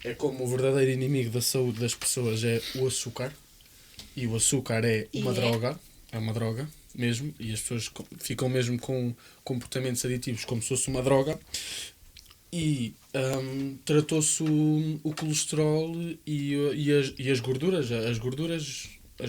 é como o verdadeiro inimigo da saúde das pessoas é o açúcar. E o açúcar é uma droga. É uma droga mesmo. E as pessoas ficam mesmo com comportamentos aditivos como se fosse uma droga. E tratou-se o colesterol e as gorduras. As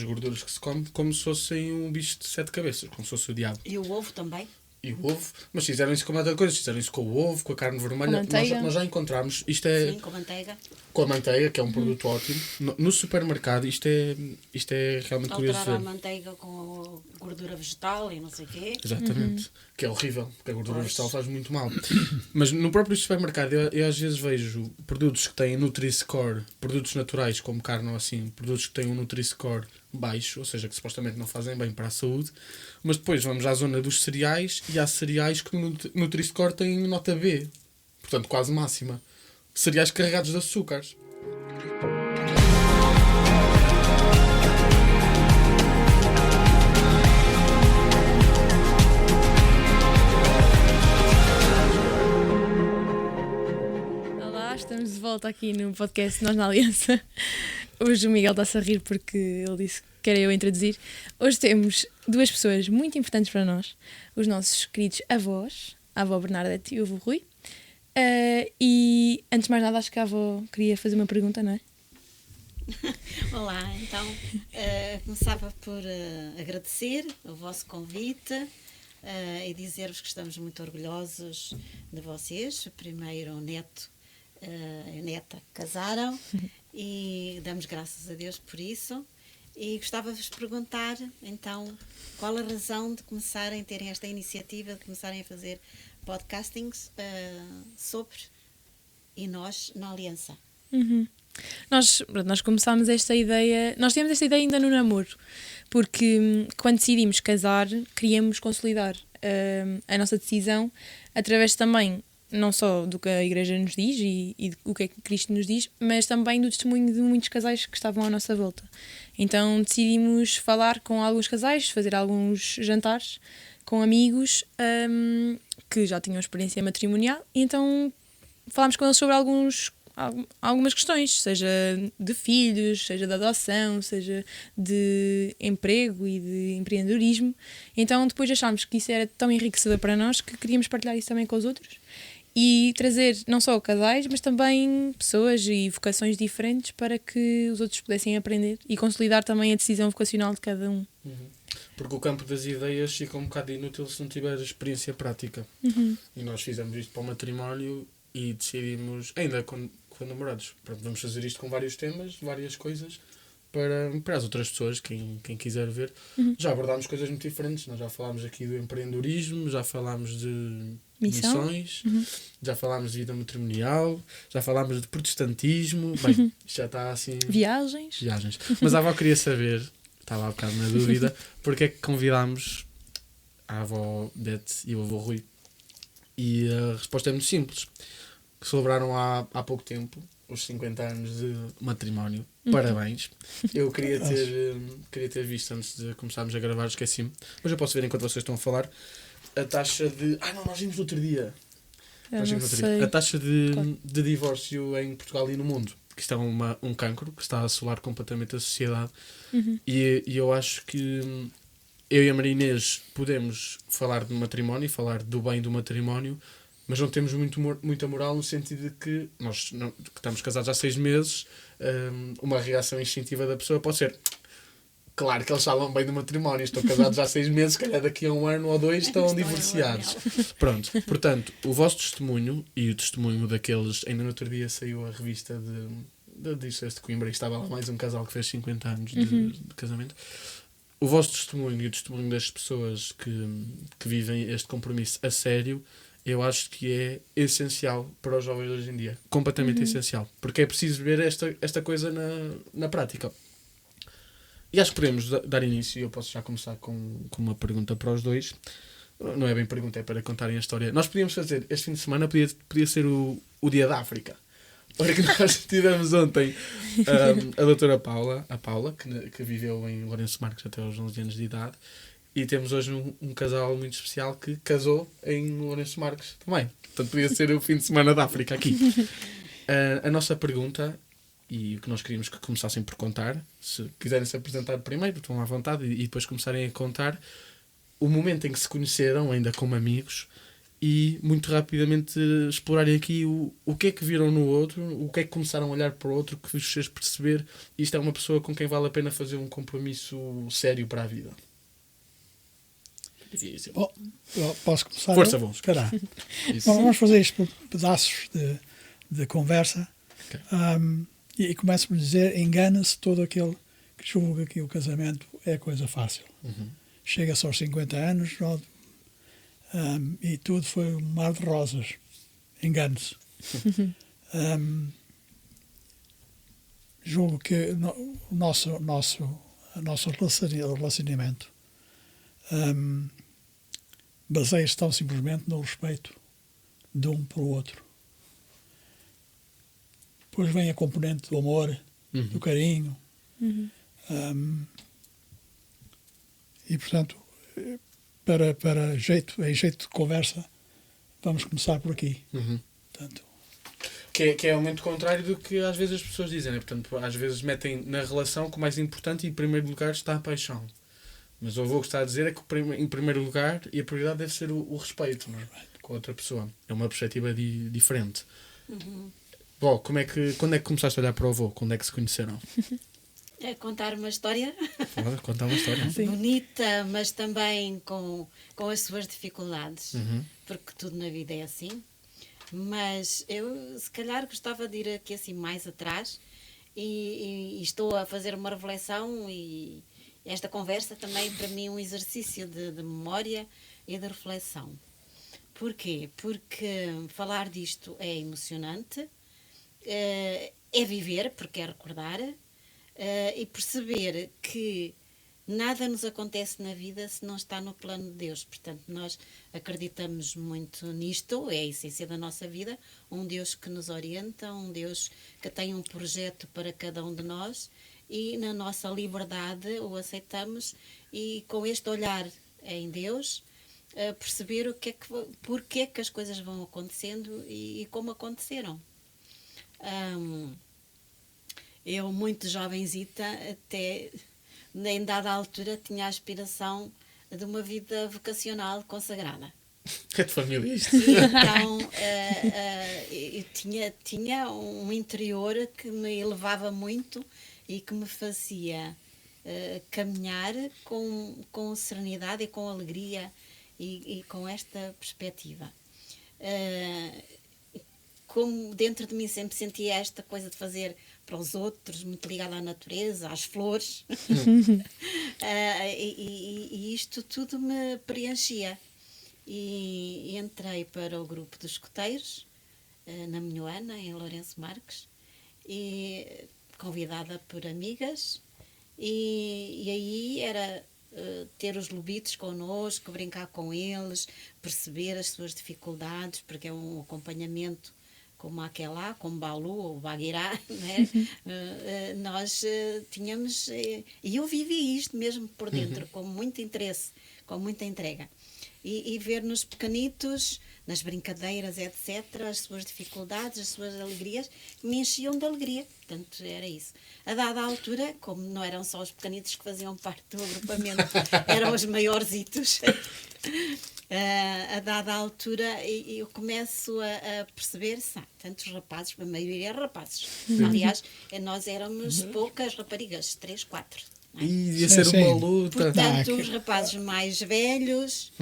gorduras que se come como se fossem um bicho de 7 cabeças. Como se fosse o diabo. E o ovo também? E o ovo, mas fizeram isso com outra coisa, fizeram isso com o ovo, com a carne vermelha. Nós já encontramos, isto é... Sim, com manteiga. Com a manteiga, que é um produto ótimo. No supermercado, isto é realmente curioso. Alterar a manteiga com gordura vegetal e não sei o quê. Exatamente. Que é horrível, porque a gordura vegetal faz muito mal. Mas no próprio supermercado, eu às vezes vejo produtos que têm Nutri-Score, produtos naturais como carne ou assim, produtos que têm um Nutri-Score baixo, ou seja, que supostamente não fazem bem para a saúde, mas depois vamos à zona dos cereais e há cereais que no Nutri-Score têm nota B, portanto quase máxima. Cereais carregados de açúcares. Olá, estamos de volta aqui no podcast Nós na Aliança. Hoje o Miguel está-se a rir porque ele disse que era eu a introduzir. Hoje temos duas pessoas muito importantes para nós, os nossos queridos avós, a avó Bernadette e o avô Rui. E antes de mais nada, acho que a avó queria fazer uma pergunta, não é? Olá, então começava por agradecer o vosso convite e dizer-vos que estamos muito orgulhosos de vocês. O primeiro o neto e a neta casaram e damos graças a Deus por isso. E gostava de vos perguntar, então, qual a razão de começarem a terem esta iniciativa, de começarem a fazer podcastings sobre e nós na Aliança. Nós começámos esta ideia, nós tínhamos esta ideia ainda no namoro, porque quando decidimos casar, queríamos consolidar a nossa decisão através também, não só do que a Igreja nos diz e do que é que Cristo nos diz, mas também do testemunho de muitos casais que estavam à nossa volta. Então decidimos falar com alguns casais, fazer alguns jantares com amigos que já tinham experiência matrimonial, e então falámos com eles sobre algumas questões, seja de filhos, seja de adoção, seja de emprego e de empreendedorismo. Então depois achámos que isso era tão enriquecedor para nós que queríamos partilhar isso também com os outros e trazer não só casais, mas também pessoas e vocações diferentes para que os outros pudessem aprender e consolidar também a decisão vocacional de cada um. Porque o campo das ideias fica um bocado inútil se não tiver experiência prática. E nós fizemos isto para o matrimónio e decidimos, ainda com namorados, pronto, vamos fazer isto com vários temas, várias coisas, para as outras pessoas, quem quiser ver. Já abordámos coisas muito diferentes, nós já falámos aqui do empreendedorismo, já falámos de missões, já falámos de vida matrimonial, já falámos de protestantismo, bem, já está assim... Viagens. Mas a avó queria saber, estava há bocado na dúvida, porque é que convidámos a avó Bete e o avô Rui. E a resposta é muito simples. Que celebraram há pouco tempo os 50 anos de matrimónio. Parabéns. Eu queria ter visto antes de começarmos a gravar, esqueci-me. Mas eu posso ver enquanto vocês estão a falar. A taxa de... não, nós vimos no outro dia. A taxa de divórcio em Portugal e no mundo. Que isto é um cancro que está a assolar completamente a sociedade. E eu acho que eu e a Maria Inês podemos falar de matrimónio e falar do bem do matrimónio, mas não temos muita moral no sentido de que nós que estamos casados há 6 meses, uma reação instintiva da pessoa pode ser: claro que eles falam bem do matrimónio, estão casados há 6 meses, se calhar daqui a 1 ano ou 2 estão divorciados. Pronto, portanto, o vosso testemunho e o testemunho daqueles, ainda no outro dia saiu a revista de Diocese de Coimbra e estava lá mais um casal que fez 50 anos de casamento. O vosso testemunho e o testemunho das pessoas que vivem este compromisso a sério, eu acho que é essencial para os jovens hoje em dia. Completamente essencial. Porque é preciso ver esta coisa na prática. E acho que podemos dar início, e eu posso já começar com uma pergunta para os dois. Não é bem pergunta, é para contarem a história. Nós podíamos fazer, este fim de semana podia ser o Dia da África. Porque nós tivemos ontem a doutora Paula, que viveu em Lourenço Marques até aos 11 anos de idade, e temos hoje um casal muito especial que casou em Lourenço Marques também. Portanto, podia ser o fim de semana da África aqui. A nossa pergunta, e o que nós queríamos que começassem por contar, se quiserem se apresentar primeiro, estão à vontade, e depois começarem a contar o momento em que se conheceram, ainda como amigos, e muito rapidamente explorarem aqui o que é que viram no outro, o que é que começaram a olhar para o outro, que vos fez perceber isto é uma pessoa com quem vale a pena fazer um compromisso sério para a vida. Difícil. Bom, eu posso começar? Força, vamos. Espera aí. Isso. Bom, vamos fazer isto por pedaços de conversa. Ok. E começo por dizer, engana-se todo aquele que julga que o casamento é coisa fácil. Chega-se aos 50 anos e tudo foi um mar de rosas. Engane-se. Julgo que o nosso relacionamento baseia-se tão simplesmente no respeito de um para o outro. Depois vem a componente do amor, do carinho. E, portanto, em jeito de conversa, vamos começar por aqui. Portanto, Que é o momento contrário do que às vezes as pessoas dizem, né? Portanto, às vezes metem na relação que o mais importante e em primeiro lugar está a paixão. Mas o avô que está a dizer é que em primeiro lugar e a prioridade deve ser o respeito, não é? Com a outra pessoa. É uma perspectiva diferente. Bom, quando é que começaste a olhar para o avô? Quando é que se conheceram? É contar uma história Pode contar uma história. Sim. bonita, mas também com as suas dificuldades, porque tudo na vida é assim. Mas eu, se calhar, gostava de ir aqui assim mais atrás e estou a fazer uma reflexão e esta conversa também para mim é um exercício de memória e de reflexão. Porquê? Porque falar disto é emocionante, é viver, porque é recordar, e perceber que nada nos acontece na vida se não está no plano de Deus. Portanto, nós acreditamos muito nisto, é a essência da nossa vida, um Deus que nos orienta, um Deus que tem um projeto para cada um de nós e na nossa liberdade o aceitamos e com este olhar em Deus perceber porque é que as coisas vão acontecendo e como aconteceram. Eu, muito jovenzita, até em dada altura tinha a aspiração de uma vida vocacional consagrada. É de família isto. E então eu tinha um interior que me elevava muito e que me fazia caminhar com serenidade e com alegria e com esta perspectiva. Como dentro de mim sempre sentia esta coisa de fazer para os outros, muito ligada à natureza, às flores, e isto tudo me preenchia. E entrei para o grupo dos escoteiros, na Minhoana, em Lourenço Marques, e convidada por amigas, e aí era ter os lobitos connosco, brincar com eles, perceber as suas dificuldades, porque é um acompanhamento como aquela, como Balu ou Baguirá, né? Nós tínhamos, e eu vivi isto mesmo por dentro, com muito interesse, com muita entrega. E ver nos pequenitos, nas brincadeiras, etc., as suas dificuldades, as suas alegrias, me enchiam de alegria. Portanto, era isso. A dada altura, como não eram só os pequenitos que faziam parte do agrupamento, eram os maiorzitos. A dada altura eu começo a perceber, tantos rapazes, a maioria rapazes. Aliás, nós éramos poucas raparigas, 3, 4. E ia ser uma luta. Portanto, os rapazes mais velhos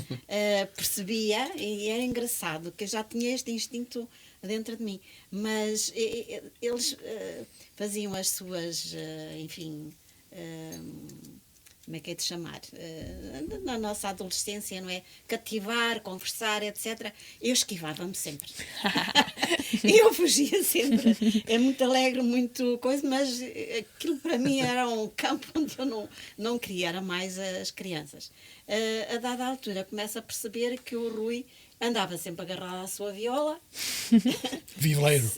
percebia, e era engraçado, que eu já tinha este instinto dentro de mim, mas eles faziam as suas, enfim, como é que é de chamar? Na nossa adolescência, não é? Cativar, conversar, etc. Eu esquivava-me sempre. Eu fugia sempre. É muito alegre, muito coisa, mas aquilo para mim era um campo onde eu não queria, era mais as crianças. A dada altura começo a perceber que o Rui andava sempre agarrado à sua viola. violeiro.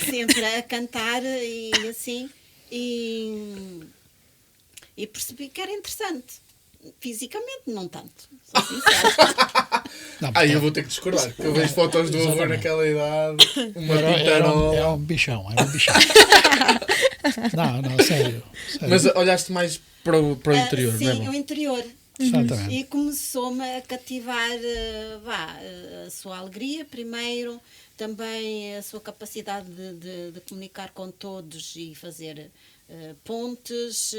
Sempre a cantar e assim. E percebi que era interessante. Fisicamente, não tanto. Sou sincera. Não, Eu vou ter que discordar, que eu vejo fotos do avô Exatamente. naquela idade, uma era pintarola. um bichão, era um bichão. Não, sério. Mas olhaste mais para o interior, Sim, não é bom? o interior. Exatamente. E começou-me a cativar a sua alegria, primeiro, também a sua capacidade de comunicar com todos e fazer pontes,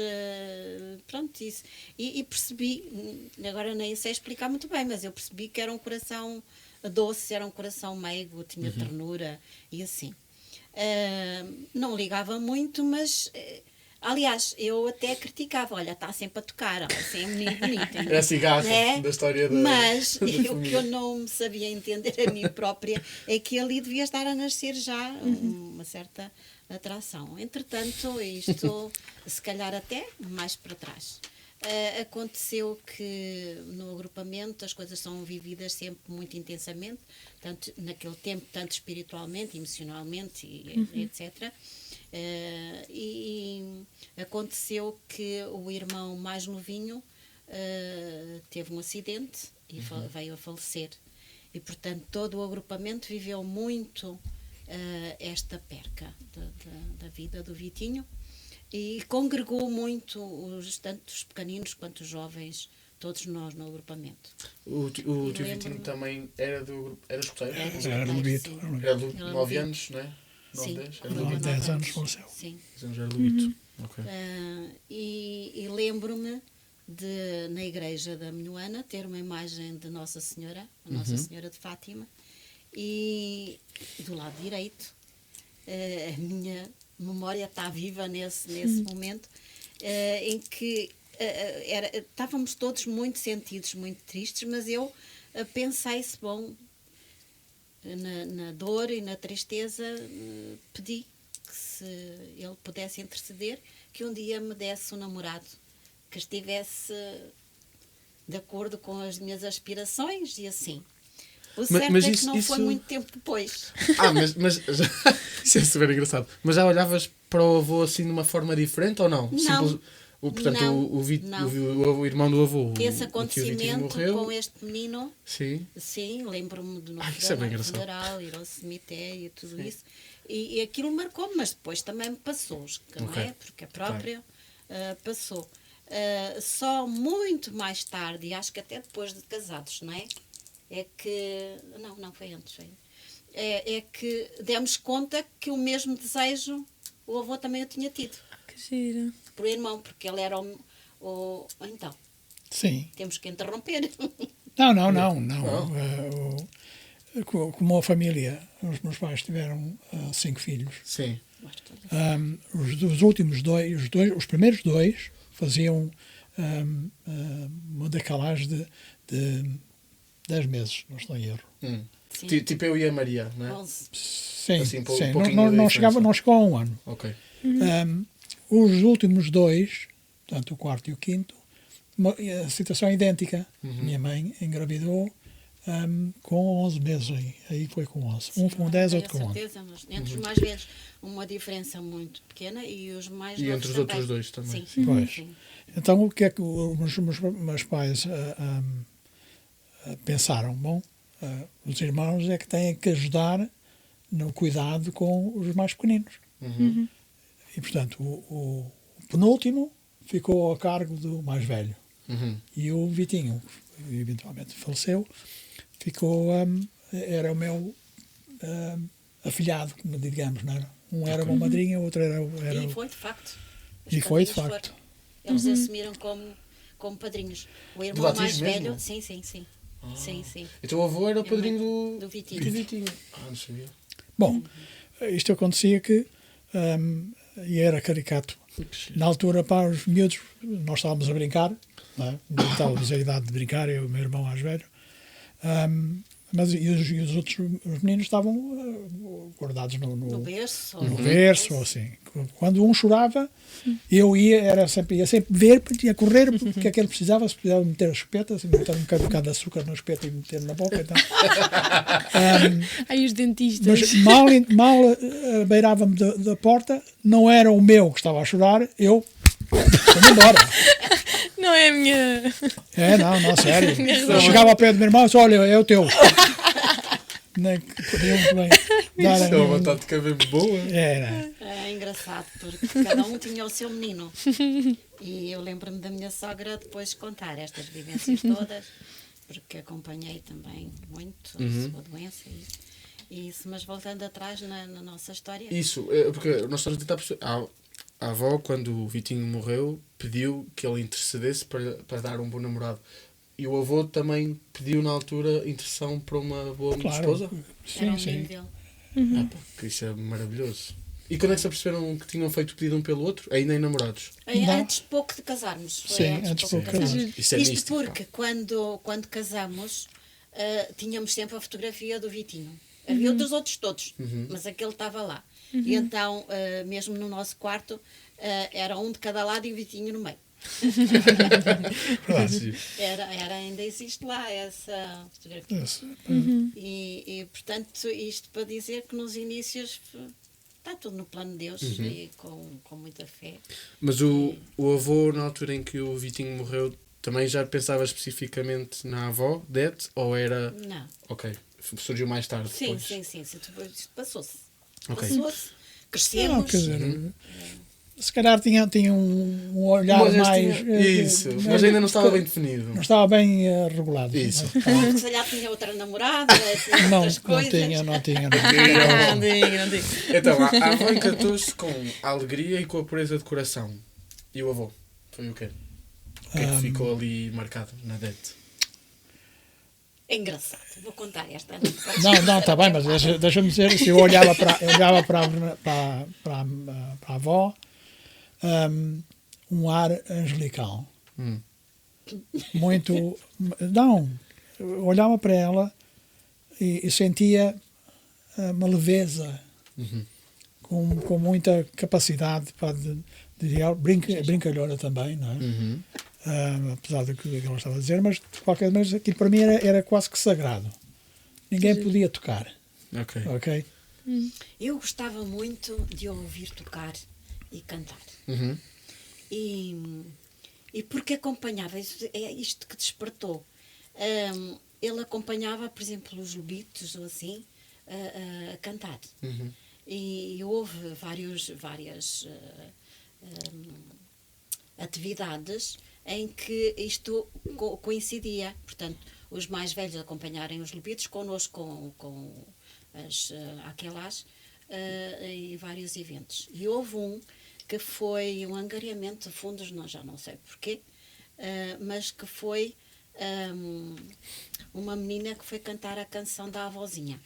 pronto, isso. E percebi, agora nem sei explicar muito bem, mas eu percebi que era um coração doce, era um coração meigo, tinha ternura e assim. Não ligava muito, mas... aliás, eu até criticava, olha, está sempre a tocar, assim, é menino bonito. É a cigarra né? da história da Mas da o que família. eu não me sabia entender a mim própria é que ali devia estar a nascer já uma certa atração. Entretanto, isto, se calhar até mais para trás. Aconteceu que no agrupamento as coisas são vividas sempre muito intensamente, tanto naquele tempo, tanto espiritualmente, emocionalmente, etc. E aconteceu que o irmão mais novinho teve um acidente e veio a falecer. E, portanto, todo o agrupamento viveu muito esta perca da vida do Vitinho e congregou muito tanto os pequeninos quanto os jovens, todos nós no agrupamento. O tio Vitinho também era do grupo, era escoteiro? Era lobito. Era de Era 9 lobito. anos, não é? 9, Sim, 10? Era tinha lobito. 10 9 anos faleceu. Sim. 10 anos era lobito. Ok. E lembro-me de, na igreja da Minuana, ter uma imagem de Nossa Senhora, a Nossa Senhora de Fátima, e do lado direito, a minha memória está viva nesse momento, em que estávamos todos muito sentidos, muito tristes, mas eu pensei-se, bom, na dor e na tristeza, pedi que se ele pudesse interceder, que um dia me desse um namorado que estivesse de acordo com as minhas aspirações e assim. O certo mas é que isso- não foi isso- muito tempo depois. Mas isso é super engraçado. Mas já olhavas para o avô assim de uma forma diferente ou não? Não. Portanto, Não. o irmão do avô, Esse o tio Vitinho acontecimento morreu. com este menino, Sim. sim, lembro-me do Isso é bem engraçado. funeral, ir ao cemitério e tudo Sim. isso. E aquilo marcou-me, mas depois também me passou, não Ok. é? Porque a própria passou. Só muito mais tarde, e acho que até depois de casados, não é? É que... Não, foi antes. É que demos conta que o mesmo desejo o avô também o tinha tido. Que giro. Por irmão, porque ele era então, Sim. temos que interromper. Não. Como a família, os meus pais tiveram 5 filhos. Sim. Os últimos os primeiros dois faziam uma decalagem de 10 meses, não estou em erro. Sim. Tipo eu e a Maria, não é? 11. Sim, Assim, sim. pouquinho Não, de não diferença. chegou a um ano. Ok. Os últimos dois, portanto o quarto e o quinto, a situação é idêntica. Minha mãe engravidou com 11 meses aí foi com 11. Um com 10, outro com 11. certeza, mas entre os mais velhos, uma diferença muito pequena e os mais E novos entre os também. outros dois também. Sim. Pois. Sim. Então o que é que os meus pais pensaram? Bom, os irmãos é que têm que ajudar no cuidado com os mais pequeninos. E portanto o penúltimo ficou a cargo do mais velho. E o Vitinho, que eventualmente faleceu, ficou, era o meu afilhado, como digamos, não era? Um era uma madrinha, o outro era E foi de facto. Os E foi de padrinhos facto. foram. Eles assumiram como padrinhos. O irmão batismo mais mesmo? velho. Sim. Sim. Então o avô era o padrinho Do Vitinho. do Vitinho. Não sabia. Bom, isto acontecia que, e era caricato, na altura, para os miúdos, nós estávamos a brincar, não é? Estávamos a idade de brincar, eu e o meu irmão mais velho, mas e os outros os meninos estavam guardados No berço. no berço, ou assim. Quando um chorava, eu ia sempre ver, ia correr, porque é que ele precisava, se precisava meter a chupeta, assim, meter um bocado de açúcar na chupeta e meter na boca. Então. Ai, os dentistas. Mas mal beirava-me da porta, não era o meu que estava a chorar, eu fui embora. Não é a minha. Não, sério. Minha Eu razão. chegava ao pé do meu irmão e disse, olha, é o teu. Nem que podiam bem dar a Isto é uma mim. vontade de caber boa. Era. É engraçado, porque cada um tinha o seu menino. E eu lembro-me da minha sogra depois contar estas vivências todas, porque acompanhei também muito a sua doença e isso, mas voltando atrás na nossa história. Isso, porque nós estamos a tentar perceber. A avó, quando o Vitinho morreu, pediu que ele intercedesse para dar um bom namorado. E o avô também pediu na altura intercessão para uma boa Claro. esposa. Era Sim, o menino sim. dele. Pá, que isso é maravilhoso. E quando é que se aperceberam que tinham feito pedido um pelo outro? Ainda em namorados. Não. Antes de pouco de casarmos. Foi Sim, antes de pouco de casarmos. Isso é Isto místico, pá. porque quando casamos tínhamos sempre a fotografia do Vitinho. Havia dos outros todos, mas aquele estava lá. E então, mesmo no nosso quarto, era um de cada lado e o Vitinho no meio. Verdade. Ainda existe lá essa fotografia. Esse. E, portanto, isto para dizer que nos inícios está tudo no plano de Deus e com muita fé. Mas o avô, na altura em que o Vitinho morreu, também já pensava especificamente na avó, Det? Ou era. Não. Ok, surgiu mais tarde. Sim, depois. sim. Isto passou-se. Ok. Passou-se. Não, Crescemos. quer dizer, se calhar tinha um olhar Mas mais. isso, mas ainda não estava bem definido. Não estava bem regulado. Isso. Se calhar tinha outra namorada, tinha Não, outras não coisas. tinha, não tinha. Não digo, não digo. Então, a avó encantou-se com a alegria e com a pureza de coração. E o avô? Foi o quê? O que é que ficou ali marcado na Det? É engraçado. Vou contar esta. Não, está bem, mas deixa-me dizer, se eu olhava para a avó, um ar angelical. Muito. Não, eu olhava para ela e sentia uma leveza, com muita capacidade de brincalhona também, não é? Apesar do que ela estava a dizer, mas de qualquer maneira aquilo para mim era quase que sagrado. Ninguém podia tocar, Ok. ok? Eu gostava muito de ouvir tocar e cantar. Uhum. E porque acompanhava, é isto que despertou. Ele acompanhava, por exemplo, os lobitos ou assim, a cantar. Uhum. E houve várias atividades em que isto coincidia. Portanto, os mais velhos acompanharem os lobitos connosco com as aquelas em vários eventos. E houve um que foi um angariamento de fundos, já não sei porquê, mas que foi uma menina que foi cantar a canção da avózinha.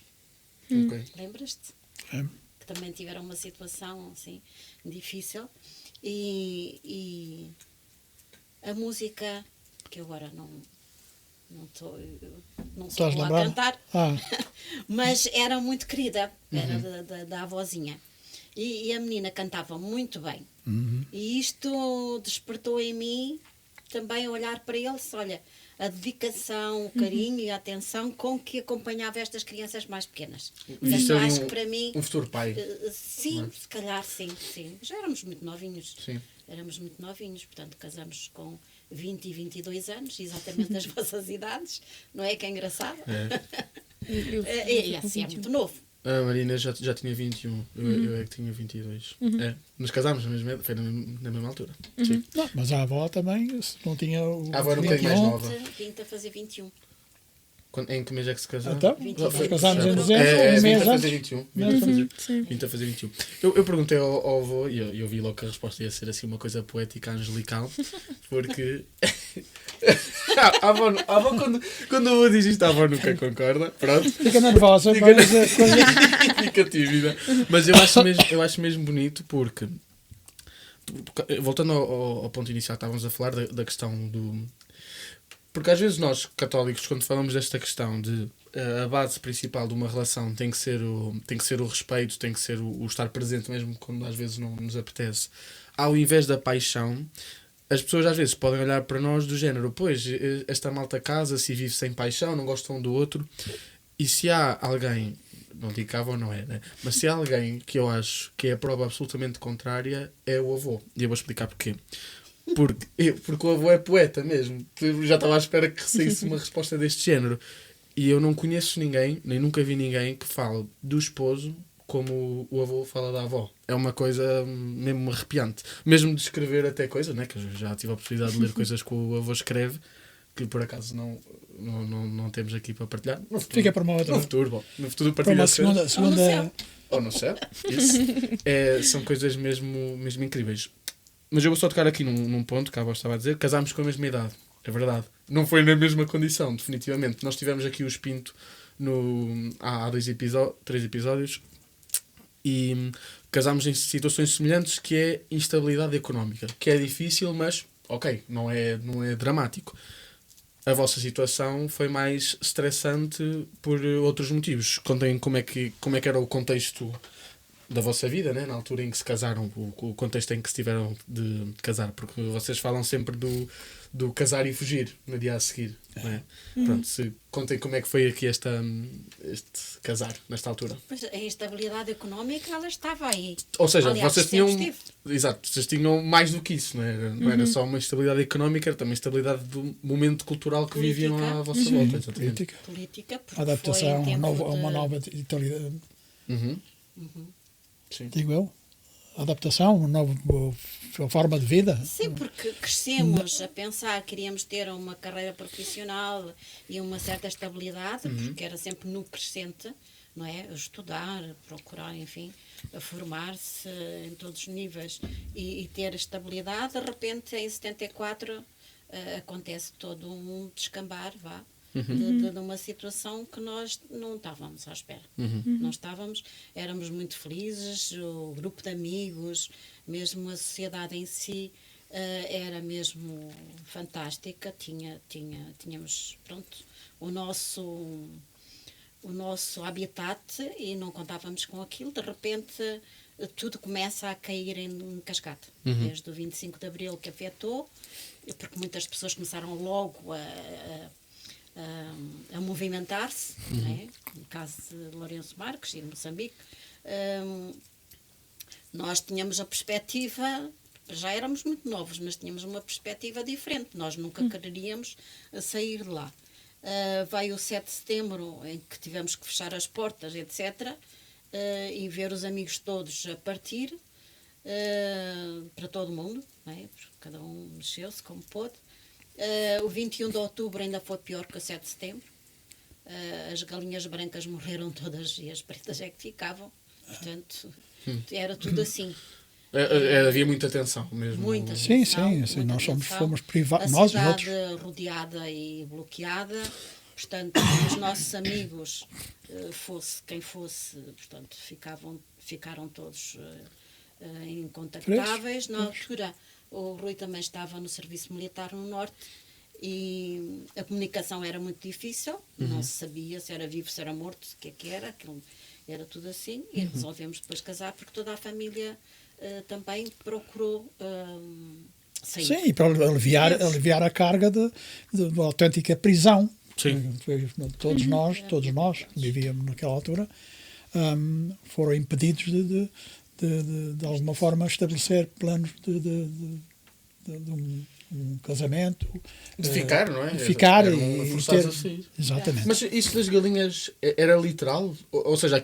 Ok. Lembras-te? É. Que também tiveram uma situação assim difícil e a música que eu agora não sou Estás boa a lembrado? cantar, Ah, mas era muito querida, era da avózinha. E a menina cantava muito bem. E isto despertou em mim também olhar para eles, olha, a dedicação, o carinho e a atenção com que acompanhava estas crianças mais pequenas. Viste Portanto, ali acho que para mim, um futuro pai. sim, se calhar sim. Já éramos muito novinhos. Sim. Éramos muito novinhos, portanto, casamos com 20 e 22 anos, exatamente as vossas idades, não é que é engraçado? E assim é muito novo. A Marina já tinha 21, eu é que tinha 22. É, nos casámos foi na mesma altura. Sim. não, mas a avó também, se não tinha o. A avó era um bocadinho mais 21, nova. 20 a fazer 21. Em que mês é que se casou? Então, nós casámos em dezembro, É, um 20 mês a fazer antes. 21. 20 a fazer 21. Eu perguntei ao avô, e eu vi logo que a resposta ia ser assim uma coisa poética, angelical, porque a avó quando o avô diz isto, a avó nunca concorda, pronto, Fica nervosa, Fica mas a coisa. fica tímida. Mas eu acho mesmo bonito porque, voltando ao ponto inicial que estávamos a falar, da questão do... Porque às vezes nós, católicos, quando falamos desta questão de a base principal de uma relação tem que ser o respeito, tem que ser o estar presente mesmo quando às vezes não nos apetece, ao invés da paixão, as pessoas às vezes podem olhar para nós do género, pois, esta malta casa-se e vive sem paixão, não gostam um do outro, e se há alguém, não digo que a avó não é, né? Mas se há alguém que eu acho que é a prova absolutamente contrária, é o avô. E eu vou explicar porquê. Porque o avô é poeta mesmo. Eu já estava à espera que saísse uma resposta deste género. E eu não conheço ninguém, nem nunca vi ninguém que fale do esposo como o avô fala da avó. É uma coisa mesmo arrepiante. Mesmo de escrever até coisas, né? Que eu já tive a possibilidade de ler coisas que o avô escreve, que por acaso não temos aqui para partilhar. No futuro, Fica para uma outra. no futuro Para uma partilha segunda. ou no céu. Isso. São coisas mesmo incríveis. Mas eu vou só tocar aqui num ponto que a avó estava a dizer. Casámos com a mesma idade. É verdade. Não foi na mesma condição, definitivamente. Nós tivemos aqui o Espinto há 3 episódios e casámos em situações semelhantes, que é instabilidade económica. Que é difícil, mas ok, não é dramático. A vossa situação foi mais estressante por outros motivos. Contem como é que era o contexto da vossa vida, né? Na altura em que se casaram, o contexto em que se tiveram de casar, porque vocês falam sempre do casar e fugir no dia a seguir, não é? Pronto, contem como é que foi aqui este casar, nesta altura. Pois, a instabilidade económica, ela estava aí. Ou seja, Aliás, vocês tinham... sempre esteve. Exato, vocês tinham mais do que isso, não era só uma estabilidade económica, era também estabilidade do momento cultural que Política. viviam à vossa volta. Exatamente. Política, porque Adaptação foi a em tempo uma de... nova Itália, Uhum. Sim. digo eu. Adaptação, uma nova forma de vida. Sim, porque crescemos a pensar que queríamos ter uma carreira profissional e uma certa estabilidade, porque era sempre no crescente, não é? Estudar, procurar, enfim, formar-se em todos os níveis e ter estabilidade. De repente, em 74, acontece todo um descambar, de uma situação que nós não estávamos à espera. Não estávamos, éramos muito felizes, o grupo de amigos, mesmo a sociedade em si, era mesmo fantástica. Tínhamos, pronto, o nosso habitat e não contávamos com aquilo. De repente, tudo começa a cair em cascata. Desde o 25 de Abril, que afetou, porque muitas pessoas começaram logo a movimentar-se, né? No caso de Lourenço Marques e de Moçambique, nós tínhamos a perspectiva, já éramos muito novos, mas tínhamos uma perspectiva diferente, nós nunca quereríamos sair de lá. Vai o 7 de setembro, em que tivemos que fechar as portas, etc., e ver os amigos todos a partir, para todo mundo, né? Cada um mexeu-se como pôde. O 21 de outubro ainda foi pior que o 7 de setembro. As galinhas brancas morreram todas e as pretas é que ficavam. Portanto, era tudo assim. Havia muita tensão mesmo. Muita Sim, tensão, sim, muita nós tensão. fomos privados, A nós e cidade outros. rodeada e bloqueada. Portanto, os nossos amigos, fosse quem fosse, portanto, ficaram todos incontactáveis. Na altura, o Rui também estava no serviço militar no Norte e a comunicação era muito difícil, não se sabia se era vivo, se era morto, o que era, aquilo era tudo assim, e resolvemos depois casar porque toda a família também procurou sair. Sim, e para aliviar a carga de uma autêntica prisão. Sim. Todos nós que vivíamos naquela altura, foram impedidos de alguma forma estabelecer planos de um casamento. De ficar, não é? De ficar Eram e forçados ter... a sair. Exatamente. Mas isso das galinhas era literal? Ou seja,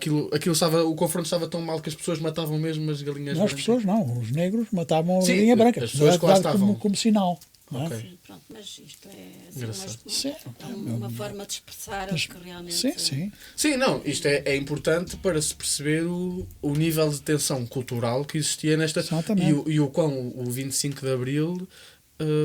o confronto estava tão mal que as pessoas matavam mesmo as galinhas Não, as brancas? pessoas não, os negros matavam a Sim, galinha branca. as pessoas que lá dado estavam. como sinal. Não é? Ok. Sim, pronto, mas isto é assim, Engraçado. Sim. uma forma de expressar o que realmente... Sim. Sim, não, isto é importante para se perceber o nível de tensão cultural que existia nesta... Exatamente. E o quão o 25 de Abril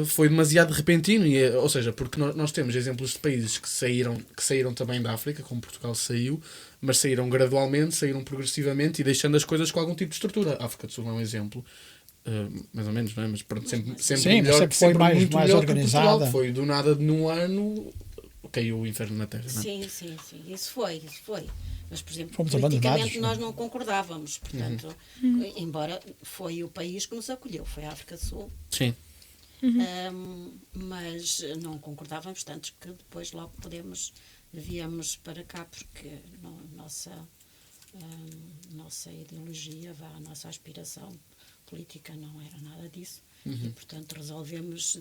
foi demasiado repentino. Ou seja, porque nós temos exemplos de países que saíram também da África, como Portugal saiu, mas saíram gradualmente, saíram progressivamente e deixando as coisas com algum tipo de estrutura. A África do Sul é um exemplo. Mais ou menos, não é? Mas pronto, sempre Sim, melhor, sempre foi mais muito melhor que organizada. Portugal, que foi do nada num ano caiu o inferno na Terra, não é? Sim, isso foi. Mas, por exemplo, Fomos politicamente abandonados. nós não concordávamos, portanto, embora foi o país que nos acolheu, foi a África do Sul, Sim. mas não concordávamos, tanto que depois logo viemos para cá, porque nossa ideologia, a nossa aspiração política não era nada disso. E, portanto, resolvemos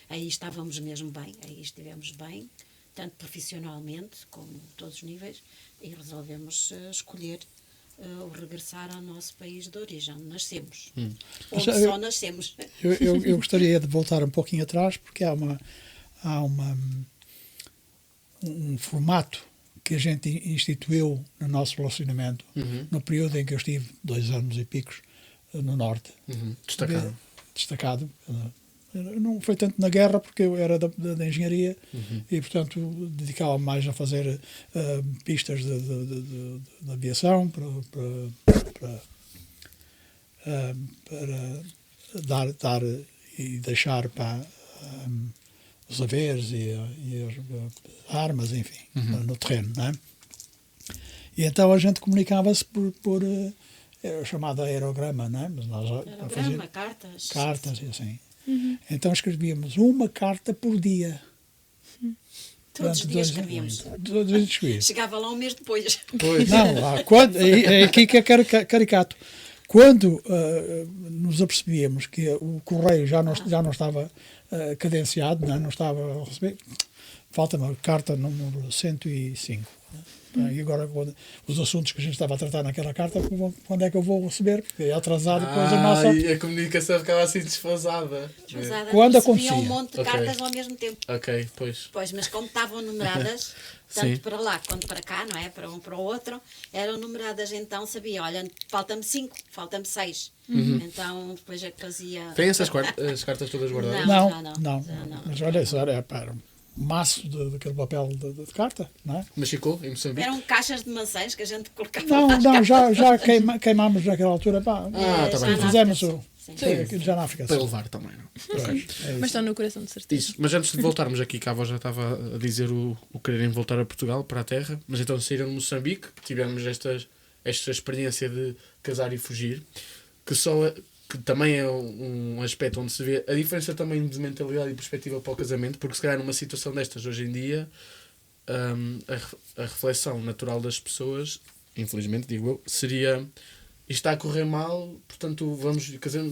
aí estávamos mesmo bem, aí estivemos bem, tanto profissionalmente como todos os níveis, e resolvemos escolher o regressar ao nosso país de origem, onde nascemos. Onde só nascemos. Eu gostaria de voltar um pouquinho atrás, porque há um formato que a gente instituiu no nosso relacionamento, no período em que eu estive 2 anos e picos no Norte. Destacado. Não foi tanto na guerra, porque eu era da engenharia e, portanto, dedicava mais a fazer pistas de aviação para dar e deixar para os haveres e as armas, enfim, no terreno, não é? E então a gente comunicava-se por chamado aerograma, não é? Mas nós Aerograma, cartas e assim. Então escrevíamos uma carta por dia. Todos os dias escrevíamos. Todos os dias escrevíamos. Chegava lá um mês depois. Pois. Não, é aqui que é caricato. Quando nos apercebíamos que o correio já não estava cadenciado, não estava a receber, falta-me a carta número 105. E agora, os assuntos que a gente estava a tratar naquela carta, quando é que eu vou receber? Porque é atrasado depois a nossa... E a comunicação ficava assim desfasada. Quando Recebia acontecia. um monte de cartas ao mesmo tempo. Ok, pois. Pois, mas como estavam numeradas, tanto para lá quanto para cá, não é? Para um para o outro, eram numeradas, então sabia, olha, falta-me 5, falta-me 6. Então depois é que fazia... Tem essas as cartas todas guardadas? Não. Mas olha isso, era um maço daquele papel de carta, não é? Mas ficou em Moçambique? Eram caixas de maçãs que a gente colocava. Não, já queimámos naquela altura. Pá, tá bem. fizemos Sim. já na África. Para levar também, não? Ok. Mas estão no coração de certeza. Isso. Mas antes de voltarmos aqui, que a avó já estava a dizer o quererem voltar a Portugal, para a terra, mas então saíram de Moçambique, tivemos esta experiência de casar e fugir, que também é um aspecto onde se vê a diferença também de mentalidade e perspectiva para o casamento, porque se calhar numa situação destas hoje em dia, a reflexão natural das pessoas, infelizmente digo eu, seria: isto está a correr mal, portanto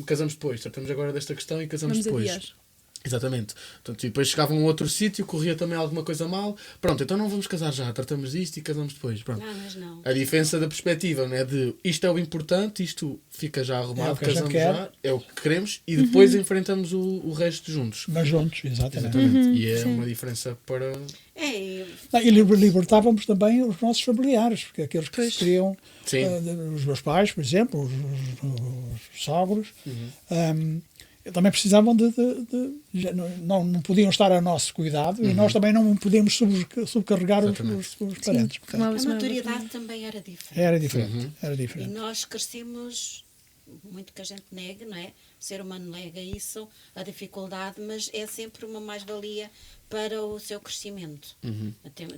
casamos depois, tratamos agora desta questão e casamos depois. Adiar. Exatamente. Portanto, e depois chegava a um outro sítio, corria também alguma coisa mal. Pronto, então não vamos casar já, tratamos disto e casamos depois. Pronto. Não, mas não. A diferença da perspectiva, né, de isto é o importante, isto fica já arrumado, casamos já, é o que queremos e depois enfrentamos o resto juntos. Mas juntos, exatamente. E é uma diferença para... É, E libertávamos também os nossos familiares, porque aqueles que queriam, os meus pais, por exemplo, os sogros, também precisavam não podiam estar a nosso cuidado e nós também não podíamos subcarregar os parentes. a maturidade também era diferente. Era E diferente. nós crescemos, muito que a gente nega, não é? O ser humano nega isso, a dificuldade, mas é sempre uma mais-valia para o seu crescimento.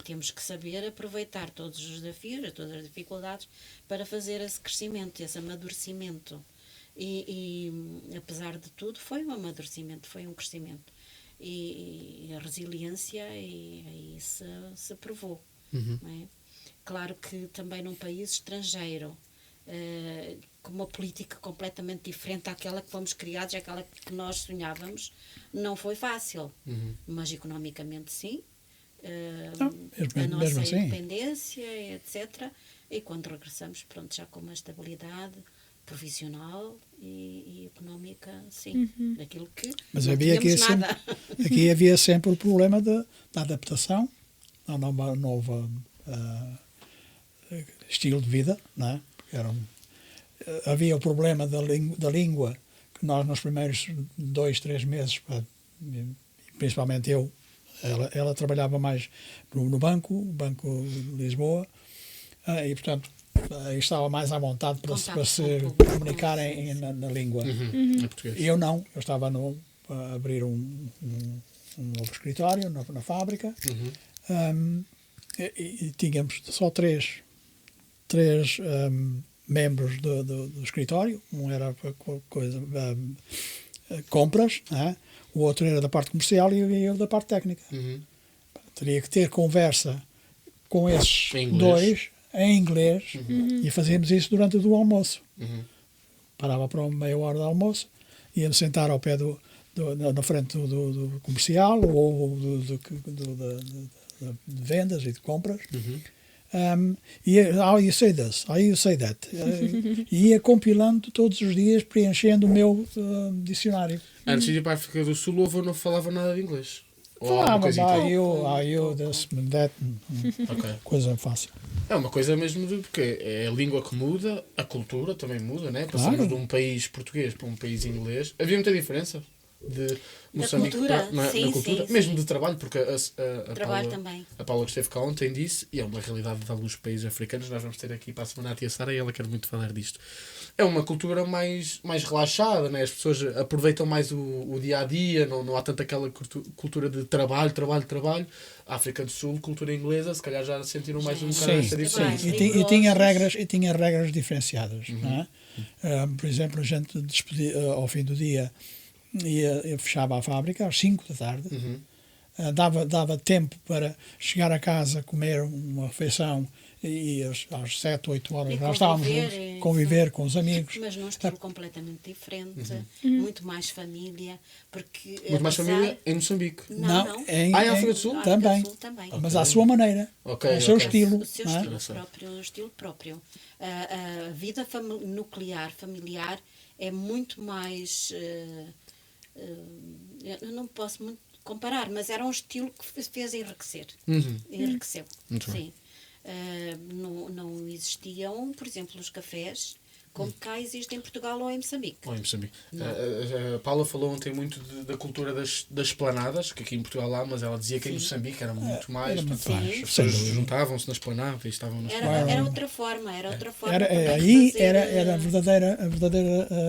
Temos que saber aproveitar todos os desafios, todas as dificuldades, para fazer esse crescimento, esse amadurecimento. E apesar de tudo, foi um amadurecimento, foi um crescimento. E a resiliência aí se provou. Não é? Claro que também num país estrangeiro, com uma política completamente diferente àquela que fomos criados, àquela que nós sonhávamos, não foi fácil. Mas economicamente sim. A nossa independência, etc. E quando regressamos, pronto, já com uma estabilidade profissional e económica, sim, daquilo que mas não havia nada. Aqui havia sempre o problema da adaptação ao novo estilo de vida, não é? Havia o problema da língua, que nós nos primeiros 2, 3 meses, principalmente eu, ela trabalhava mais no Banco de Lisboa, e portanto estava mais à vontade para se comunicar na língua. E eu não, eu estava a abrir um novo escritório na fábrica, e tínhamos só três membros do escritório. Um era para compras, o outro era da parte comercial e eu da parte técnica. Teria que ter conversa com esses dois em inglês e fazíamos isso durante o almoço. Uhum. Parava para uma meia hora de almoço, ia-me sentar ao pé na frente do comercial ou de vendas e de compras. You say this, you say that. E ia compilando todos os dias, preenchendo o meu dicionário. Antes de ir para a África do Sul, o avô não falava nada de inglês. Ou alguma Falava, coisita? are you, this, that, Ok. coisa fácil. É uma coisa mesmo porque é a língua que muda, a cultura também muda, né? Passamos Claro. de um país português para um país inglês. Havia muita diferença de Moçambique cultura, na sim, cultura, sim, mesmo sim. de trabalho, porque Trabalho também. a Paula que esteve cá ontem disse, e é uma realidade de alguns países africanos, nós vamos ter aqui para a semana a tia Sara e ela quer muito falar disto. É uma cultura mais relaxada, né? As pessoas aproveitam mais o dia a dia, não há tanto aquela cultura de trabalho. A África do Sul, cultura inglesa, se calhar já sentiram mais um bocado esta diferença. E tinha regras diferenciadas. Não é? Por exemplo, a gente despedia, ao fim do dia eu fechava a fábrica às 5 da tarde. Dava tempo para chegar a casa, comer uma refeição e às 7, 8 horas E já estávamos conviver, juntos, conviver com os amigos. Mas num estilo completamente diferente, muito mais família, porque Muito mais apesar- família em Moçambique. Não. Em África do Sul? África do Também. Sul também. Mas à sua maneira, Ok, ao seu ok. estilo. O seu não é? estilo próprio. A vida nuclear, familiar, é muito mais... eu não posso muito comparar, mas era um estilo que fez enriquecer. Enriqueceu. Muito bem. Sim. Não existiam, por exemplo, os cafés como cá existem em Portugal ou em Moçambique. Ou em Moçambique. A Paula falou ontem muito da cultura das esplanadas, que aqui em Portugal há, mas ela dizia que em Moçambique era muito mais. Era muito portanto, mais. as pessoas Sem dúvida. juntavam-se na esplanada e estavam na esplanada. Era outra forma também de Aí fazer, era a verdadeira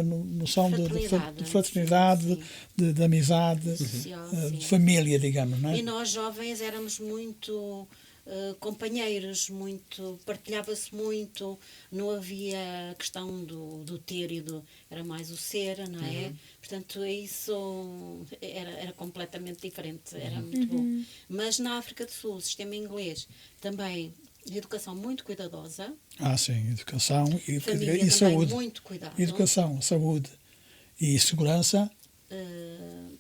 noção fraternidade, de fraternidade, de amizade, social, de sim. família, digamos, não é? E nós jovens éramos muito companheiros, partilhava-se muito, não havia a questão do ter e do... Era mais o ser, não é? Portanto, isso era completamente diferente, era muito bom. Mas na África do Sul, o sistema inglês, também educação muito cuidadosa, Sim, educação família e também saúde. muito cuidado. Educação, saúde e segurança,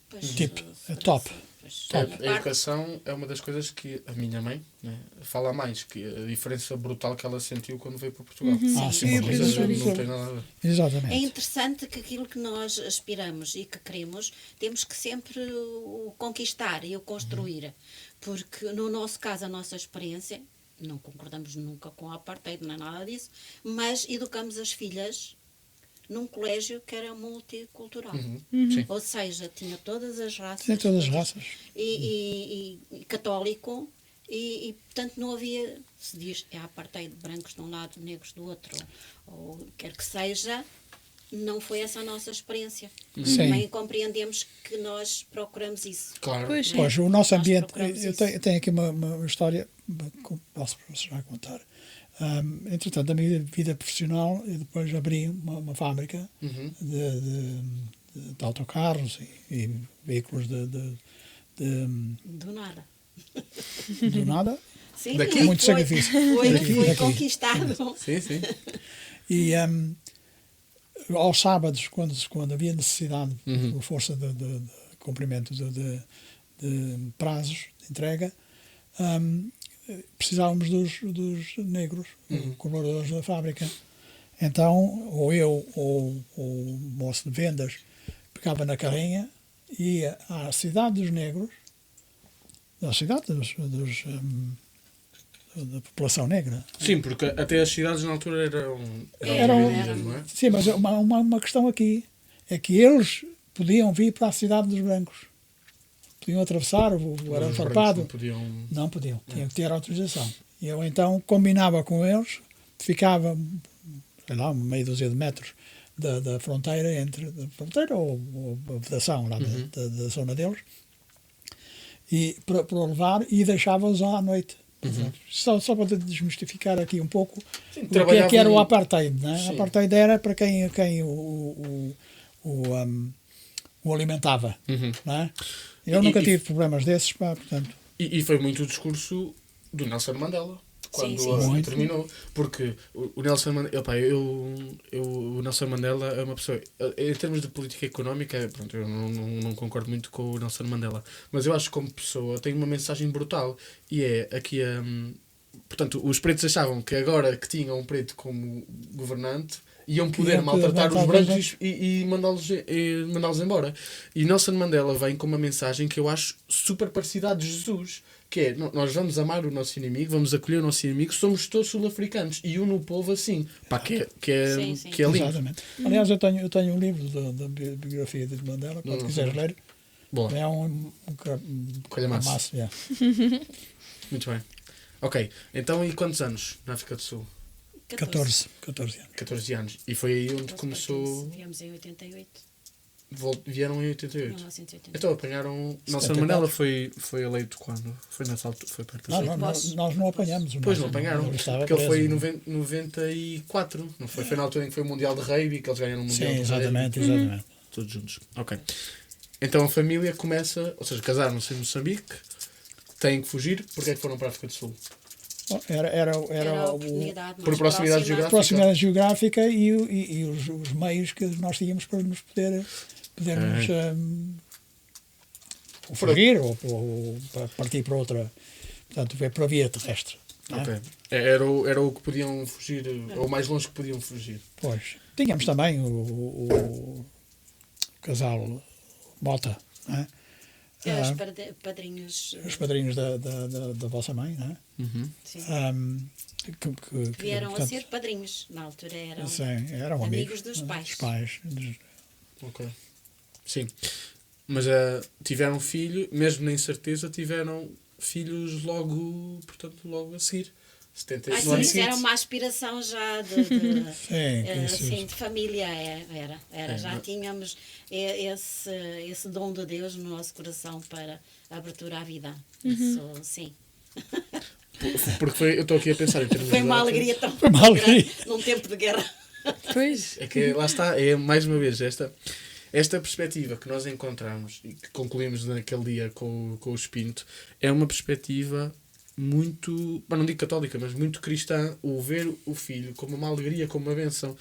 Pois, tipo, segurança, top. pois, A a parte- educação é uma das coisas que a minha mãe, né, fala mais, que a diferença brutal que ela sentiu quando veio para Portugal. Sim, Uma coisa sim. não tem nada a ver. É Exatamente. interessante que aquilo que nós aspiramos e que queremos, temos que sempre o conquistar e o construir. Porque, no nosso caso, a nossa experiência, não concordamos nunca com a apartheid, não é nada disso, mas educamos as filhas num colégio que era multicultural. Sim. Ou seja, tinha todas as raças. Tem todas as raças. E católico. E, portanto, não havia, se diz, é a apartheid de brancos de um lado, negros do outro, ou quer que seja, não foi essa a nossa experiência. Sim. Também compreendemos que nós procuramos isso. Claro. Pois, sim. Pois, o nosso Nós ambiente, procuramos eu isso. tenho aqui uma história, posso já contar. Entretanto, da minha vida profissional, eu depois abri uma fábrica de autocarros e veículos Do nada. do nada. Sim, Daqui? Muito foi, sacrifício. Foi Daqui. conquistado. Sim, sim. E aos sábados, quando havia necessidade, por força de cumprimento de prazos de entrega, precisávamos dos negros, colaboradores da fábrica. Então, ou eu ou o moço de vendas pegava na carrinha e ia à cidade dos negros, da cidade da população negra. Sim, porque até as cidades na altura eram Eram- divididas, não é? Sim, mas uma questão aqui é que eles podiam vir para a cidade dos brancos. Podiam atravessar o Os Arame brancos Farpado. não podiam... Não podiam, tinham que ter autorização. E eu então combinava com eles, ficava, sei lá, meia dúzia de metros da fronteira, da fronteira ou a vedação lá da zona deles, e para o levar e deixava-os lá à noite. Só para desmistificar aqui um pouco Sim, o que é que era o trabalhavam- apartheid. Né? Sim. O apartheid era para quem o alimentava. Não é? Eu nunca tive problemas desses, portanto. E foi muito o discurso do Nelson Mandela. quando sim. terminou, porque o Nelson Mandela, o Nelson Mandela é uma pessoa, em termos de política económica, pronto, eu não concordo muito com o Nelson Mandela, mas eu acho que como pessoa tem uma mensagem brutal, e é aqui portanto, os pretos achavam que agora que tinham um preto como governante iam poder maltratar os brancos e mandá-los embora. E Nelson Mandela vem com uma mensagem que eu acho super parecida à de Jesus, que é, nós vamos amar o nosso inimigo, vamos acolher o nosso inimigo, somos todos sul-africanos e une o povo assim. Pá, que é lindo. Exatamente. Aliás, eu tenho um livro da biografia de Mandela, quando quiseres ler. Boa. É um calhamaço. Yeah. Muito bem. Ok, então e quantos anos na África do Sul? 14 anos. 14 anos. E foi aí onde começou... Viemos em 88. Vieram em 88. 1988. Então apanharam... Nelson 74. Mandela foi eleito quando? Foi nessa altura? Foi perto Nós não apanhamos. Depois não apanharam, porque ele foi em 94, não foi? Foi na altura em que foi o Mundial de Rugby, que eles ganharam o Mundial de exatamente, Rugby. exatamente. Todos juntos. Ok. Então a família começa, ou seja, casaram-se em Moçambique, têm que fugir, porque é que foram para a África do Sul? Bom, era a oportunidade por proximidade geográfica. proximidade geográfica e os meios que nós tínhamos para nos podermos fugir ou para partir para outra, portanto, para a via terrestre. Não é? Ok. Era o que podiam fugir, ou o mais longe que podiam fugir. Pois. Tínhamos também o casal Mota, não é? Os padrinhos Os padrinhos da vossa mãe, não é? sim, Que vieram portanto, a ser padrinhos. Na altura eram sim, eram amigos dos pais. Dos pais. Ok. Sim. Mas tiveram filho, mesmo na incerteza, tiveram filhos logo a seguir. 70, no ano Isso seguinte. era uma aspiração já de família. Já tínhamos esse dom de Deus no nosso coração para a abertura à vida. Isso, sim. Porque eu estou aqui a pensar em termos Foi uma de alegria tão Foi uma alegria. grande num tempo de guerra. Pois. É que lá está, é mais uma vez esta perspectiva que nós encontramos e que concluímos naquele dia com o Espinto é uma perspectiva muito, não digo católica, mas muito cristã, o ver o filho como uma alegria, como uma bênção.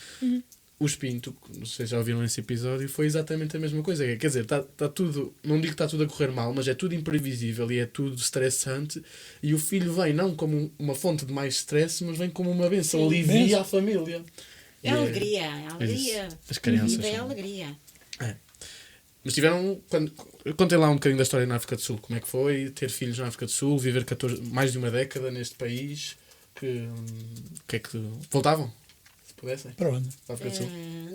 O Espinto, não sei se já ouviram esse episódio, foi exatamente a mesma coisa. Quer dizer, está tudo, não digo que está tudo a correr mal, mas é tudo imprevisível e é tudo estressante, e o filho vem não como uma fonte de mais stress, mas vem como uma bênção, Sim. alivia a família. É alegria. As crianças É são- alegria. Mas tiveram. Contem lá um bocadinho da história na África do Sul. Como é que foi ter filhos na África do Sul, viver mais de uma década neste país? Que é que. Voltavam? Se pudessem? Para onde? Para a África do Sul?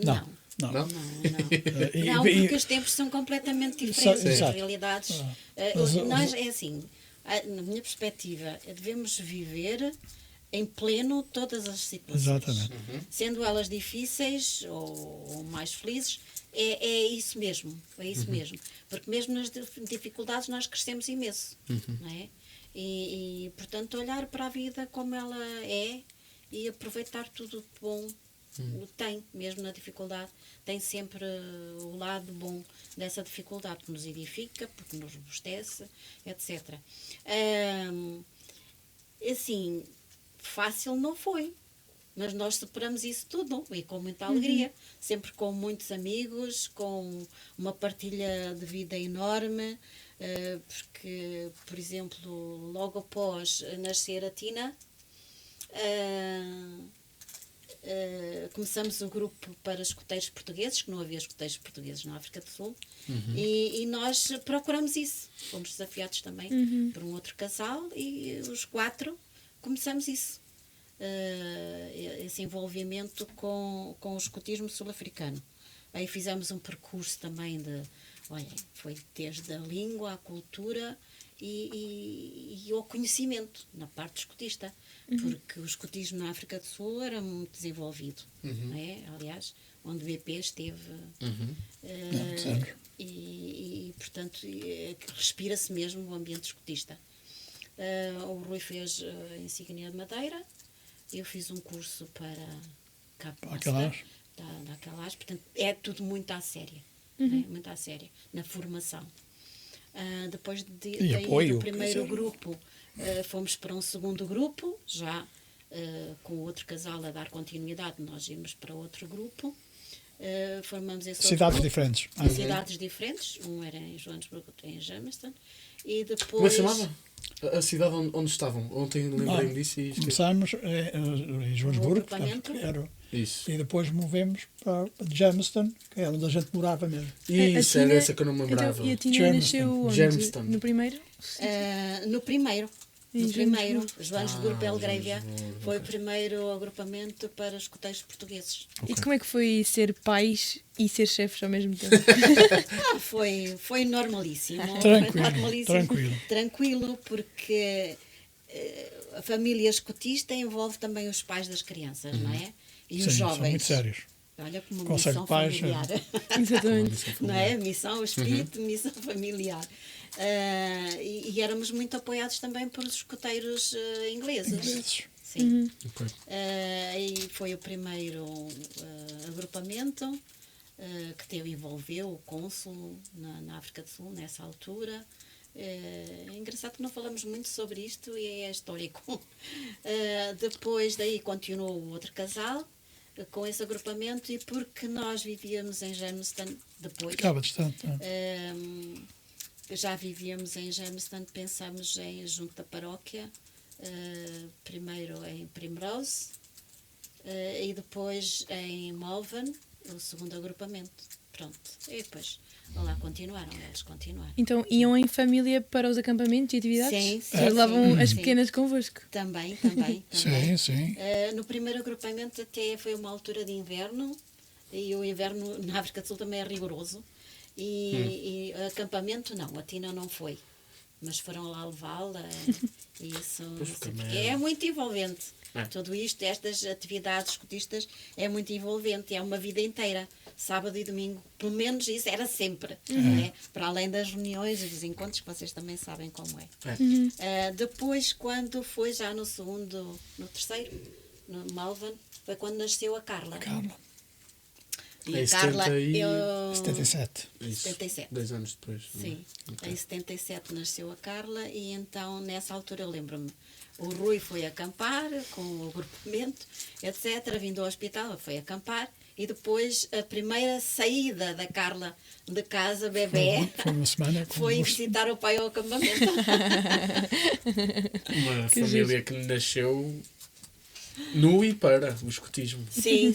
Não. Não? Não, porque os tempos são completamente diferentes. As Exato. realidades. Nós, é assim, na minha perspectiva, devemos viver em pleno todas as situações. Exatamente. Sendo elas difíceis ou mais felizes, é isso mesmo. É isso mesmo. Porque mesmo nas dificuldades nós crescemos imenso. Não é? E, portanto, olhar para a vida como ela é e aproveitar tudo de bom tem, mesmo na dificuldade, tem sempre o lado bom dessa dificuldade, que nos edifica, porque nos robustece, etc. Assim, fácil não foi, mas nós superamos isso tudo e com muita alegria, sempre com muitos amigos, com uma partilha de vida enorme, porque, por exemplo, logo após nascer a Tina, começamos o grupo para escuteiros portugueses, que não havia escuteiros portugueses na África do Sul, e nós procuramos isso. Fomos desafiados também por um outro casal e os 4 começamos isso. Esse envolvimento com o escutismo sul-africano. Aí fizemos um percurso também foi desde a língua, a cultura e o conhecimento na parte escutista, porque o escutismo na África do Sul era muito desenvolvido, não é? Aliás, onde o BP esteve e portanto respira-se mesmo o ambiente escutista. O Rui fez insígnia de Madeira, eu fiz um curso para Aquelas, portanto é tudo muito à séria, muito à séria na formação. Depois do primeiro grupo fomos para um segundo grupo, já com outro casal a dar continuidade, nós íamos para outro grupo. Formamos esse outro Cidades grupo, diferentes. em cidades diferentes, um era em Joanesburgo, outro em Jamestown, e depois... Como é que se chamava? A cidade onde estavam? Ontem lembrei-me disso e esqueci. Começámos em Joanesburgo, agrupamento. Isso. e depois movemos para Jamestown, que é onde a gente morava mesmo. Isso, era essa que eu não me lembrava. Então, e a Tina Germiston. nasceu onde? Germiston. No primeiro? No primeiro. Em No primeiro, Joanesburgo. Joanesburgo, Belgrávia, Joanesburgo, foi ok. o primeiro agrupamento para escoteiros portugueses. E como é que foi ser pais e ser chefes ao mesmo tempo? Foi normalíssimo. Tranquilo, Foi normalíssimo. tranquilo. Tranquilo, porque a família escotista envolve também os pais das crianças, não é? E os Sim, jovens. são muito sérios. Olha como Conselho missão de pais, familiar. Exatamente. Não é? Missão, espírito, missão familiar. E éramos muito apoiados também por escoteiros ingleses. Ingleses. Sim. Ok. E foi o primeiro agrupamento que envolveu o cônsul na África do Sul, nessa altura. É engraçado que não falamos muito sobre isto e é histórico. Depois daí continuou o outro casal com esse agrupamento, e porque nós vivíamos em Jamestown depois. Ficava distante. Não é? Já vivíamos em Jamestown, pensámos em junto da paróquia, primeiro em Primrose e depois em Malvern, o segundo agrupamento. Pronto, e depois lá eles continuaram. Então iam em família para os acampamentos e atividades? Sim, sim, Eles levavam sim, as sim. pequenas convosco? Também. Sim, sim. No primeiro agrupamento até foi uma altura de inverno, e o inverno na África do Sul também é rigoroso. E acampamento não, a Tina não foi, mas foram lá levá-la, e isso não sei também porque é. é muito envolvente. É. Tudo isto, estas atividades escotistas, é muito envolvente, é uma vida inteira, sábado e domingo, pelo menos isso era sempre, não é? Para além das reuniões e dos encontros, que vocês também sabem como é. Depois, quando foi já no terceiro, no Malvern, foi quando nasceu a Carla. Carla. E Em a Carla, 70 e- 77. Isso. 77. 2 anos depois. Sim, Ok. em 77 nasceu a Carla, e então nessa altura eu lembro-me, o Rui foi acampar com o agrupamento, etc. Vindo ao hospital, foi acampar, e depois a primeira saída da Carla de casa, bebê, Foi uma semana com foi os- visitar o pai ao acampamento. Uma família que nasceu no e para o escotismo. Sim.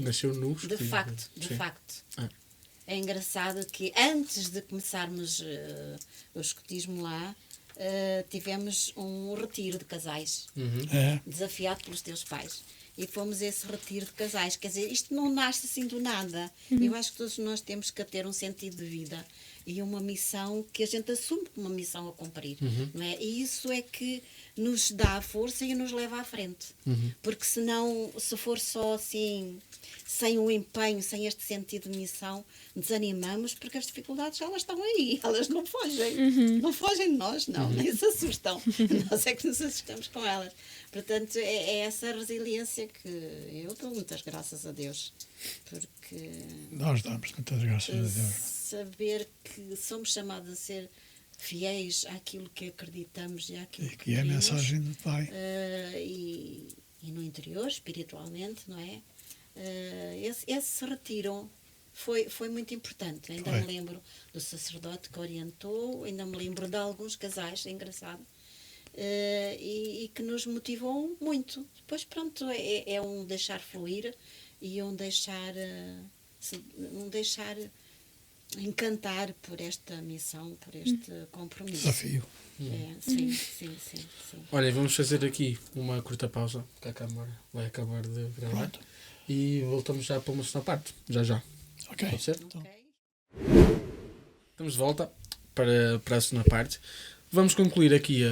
Nasceu no De escotismo. facto, de Sim. facto. Ah. É engraçado que antes de começarmos o escotismo lá, tivemos um retiro de casais, É, desafiado pelos teus pais. E fomos a esse retiro de casais. Quer dizer, isto não nasce assim do nada. Eu acho que todos nós temos que ter um sentido de vida e uma missão que a gente assume como uma missão a cumprir. Não é? E isso é que nos dá a força e nos leva à frente. Porque senão, se for só assim, sem o empenho, sem este sentido de missão, desanimamos, porque as dificuldades, elas estão aí, elas não fogem. Não fogem de nós, não, nem se assustam. Nós é que nos assustamos com elas. Portanto, é essa resiliência que eu dou muitas graças a Deus, porque nós damos muitas graças a Deus. saber que somos chamados a ser fiéis àquilo que acreditamos e àquilo E que é a queremos, mensagem do Pai. e no interior, espiritualmente, não é? Esse retiro foi muito importante. Ainda Foi. me lembro do sacerdote que orientou, ainda me lembro de alguns casais, é engraçado, e que nos motivou muito. Depois, pronto, é um deixar fluir e um deixar encantar por esta missão, por este compromisso. Desafio. Sim. Olha, vamos fazer aqui uma curta pausa, que a Câmara vai acabar de gravar. Pronto. E voltamos já para uma segunda parte. Já. Ok. Pode ser? Então, Ok. Estamos de volta para a segunda parte. Vamos concluir aqui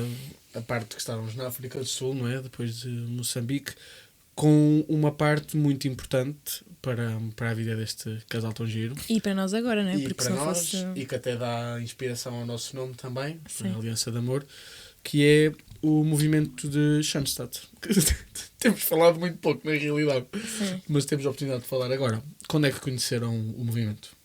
a parte que estávamos na África do Sul, não é? Depois de Moçambique, com uma parte muito importante para a vida deste casal tão giro. E para nós agora, não é? E Porque para se não nós, fosse. e que até dá inspiração ao nosso nome também, Sim. a Aliança de Amor, que é o movimento de Schanstatt. Temos falado muito pouco, na realidade, Sim. mas temos a oportunidade de falar agora. Quando é que conheceram o movimento?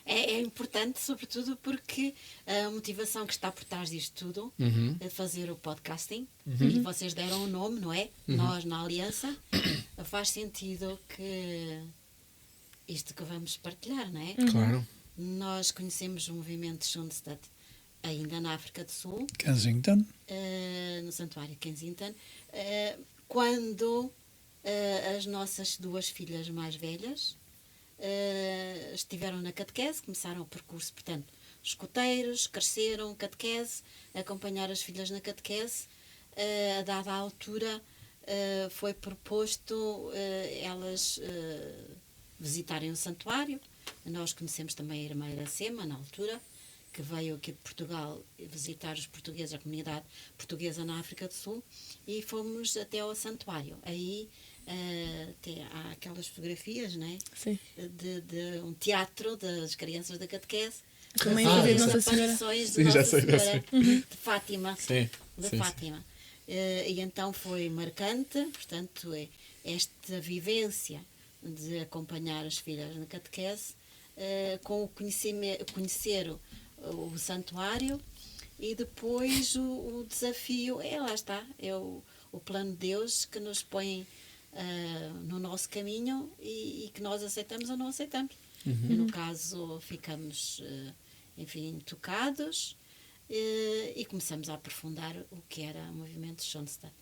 É é importante, sobretudo porque a motivação que está por trás disto tudo é fazer o podcasting, e vocês deram o nome, não é? Nós na Aliança, faz sentido que isto que vamos partilhar, não é? Claro. Nós conhecemos o movimento Schoenstatt ainda na África do Sul, Kensington. no Santuário Kensington, quando as nossas duas filhas mais velhas estiveram na catequese, começaram o percurso, portanto, escoteiros, cresceram, catequese, acompanhar as filhas na catequese. A dada altura foi proposto elas visitarem o santuário. Nós conhecemos também a irmã Iracema, na altura, que veio aqui de Portugal visitar os portugueses, a comunidade portuguesa na África do Sul, e fomos até ao santuário. Aí há aquelas fotografias, não é? Sim. De um teatro das crianças da catequese. Também das fazer aparições Nossa Senhora. de Sim, Nossa já sei. Senhora de Fátima. Sim. De Sim, Fátima. E então foi marcante, portanto, esta vivência de acompanhar as filhas na catequese, com o conhecer o santuário, e depois o desafio, lá está, é o plano de Deus que nos põe no nosso caminho e que nós aceitamos ou não aceitamos. E no caso ficamos, enfim, tocados, e começamos a aprofundar o que era o movimento Schoenstatt.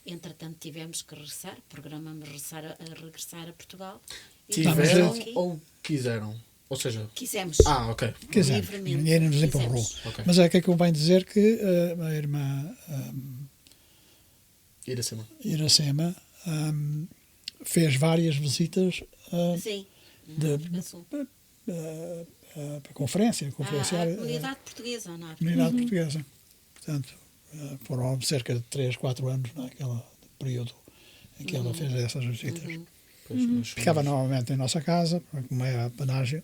Entretanto tivemos que regressar, programamos regressar a Portugal. E Tiveram aqui. ou quiseram? Ou seja... Quisemos. Ok. Quisermos, Livremente. ninguém nos empurrou. Quisemos. Ok. Mas é que convém dizer que a irmã Iracema. Iracema fez várias visitas Sim. de- Na África do Sul. para conferenciar A comunidade portuguesa, na África. comunidade portuguesa. Portanto, foram cerca de 3, 4 anos naquele período em que ela fez essas visitas. Pois, nós Ficava somos- novamente em nossa casa, como é a panágio.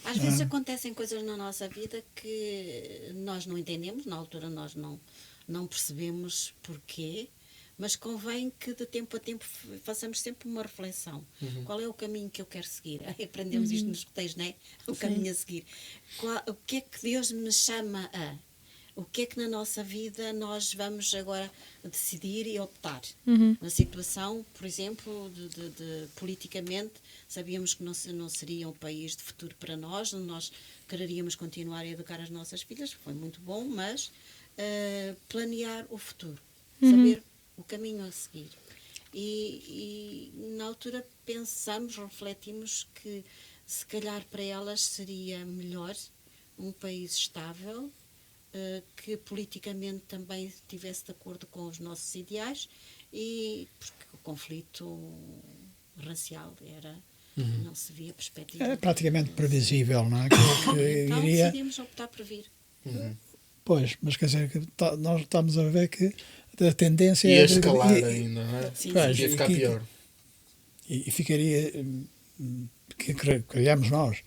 Às vezes acontecem coisas na nossa vida que nós não entendemos, na altura nós não percebemos porquê, mas convém que de tempo a tempo façamos sempre uma reflexão. Qual é o caminho que eu quero seguir? Aprendemos isto nos escuteiros, não é? O caminho a seguir. O que é que Deus me chama a? O que é que na nossa vida nós vamos agora decidir e optar? Na situação, por exemplo, de politicamente, sabíamos que não seria um país de futuro para nós, onde nós quereríamos continuar a educar as nossas filhas, foi muito bom, mas planear o futuro, saber o caminho a seguir. E na altura refletimos que se calhar para elas seria melhor um país estável, que politicamente também estivesse de acordo com os nossos ideais, e porque o conflito racial não se via perspectiva. É praticamente previsível, não é? Que Então iria. decidimos optar por vir. Pois, mas quer dizer que nós estamos a ver que a tendência Ia é escalar ainda, não é? Sim, Pois, Ia ficar pior. e ficaria, que criamos nós,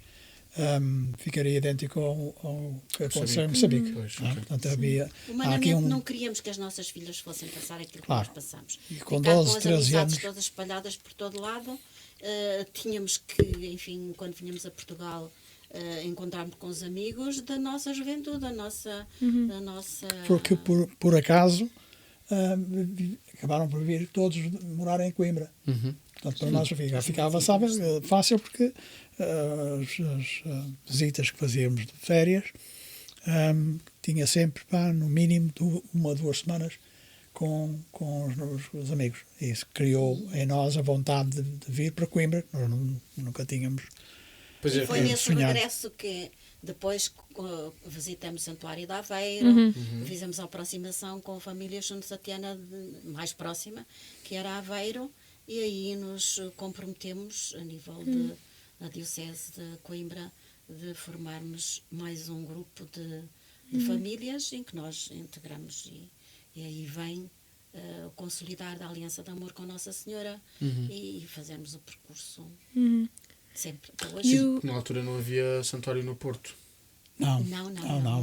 ficaria idêntico ao que aconteceu em Moçambique. Pois, não é? ok. Portanto, há aqui Humanamente não queríamos que as nossas filhas fossem passar aquilo Claro. que nós passamos. E com Ficar 12, com as 13 amizades anos. todas espalhadas por todo lado. Tínhamos que, enfim, quando vinhamos a Portugal, encontrarmos com os amigos da nossa juventude, da nossa... Porque por acaso acabaram por vir todos morar em Coimbra. Portanto, para nós ficava fácil porque as visitas que fazíamos de férias tinha sempre, no mínimo, 1 ou 2 semanas com os amigos. E isso criou em nós a vontade de vir para Coimbra, que nós nunca tínhamos. Pois é, E foi que nesse sonhar. regresso que depois visitamos o Santuário de Aveiro, fizemos a aproximação com a família Schoenstattiana mais próxima, que era Aveiro, e aí nos comprometemos a nível da Diocese de Coimbra de formarmos mais um grupo de famílias em que nós integramos, e aí vem o consolidar da aliança de amor com Nossa Senhora e fazermos o percurso sempre. Até hoje. Na altura não havia santuário no Porto. Não,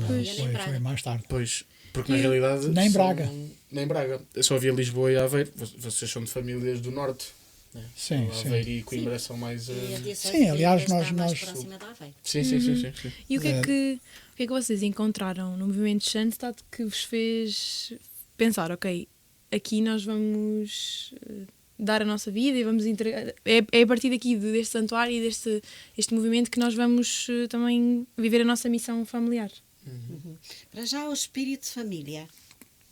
Foi, nem Braga. foi mais tarde. Pois, porque na realidade... Nem são- Braga. Nem Braga. Eu só havia Lisboa e Aveiro. Vocês são de famílias do Norte. né? Sim, O Aveiro e Coimbra são mais... E a diocese Sim, aliás, está nós- mais nós- próxima da Aveiro. Sim, sim, sim, sim, sim. E o que é que vocês encontraram no movimento de Schanstatt que vos fez pensar, ok, aqui nós vamos dar a nossa vida e vamos entregar... É a partir daqui, deste santuário e este movimento que nós vamos também viver a nossa missão familiar. Para já o espírito de família,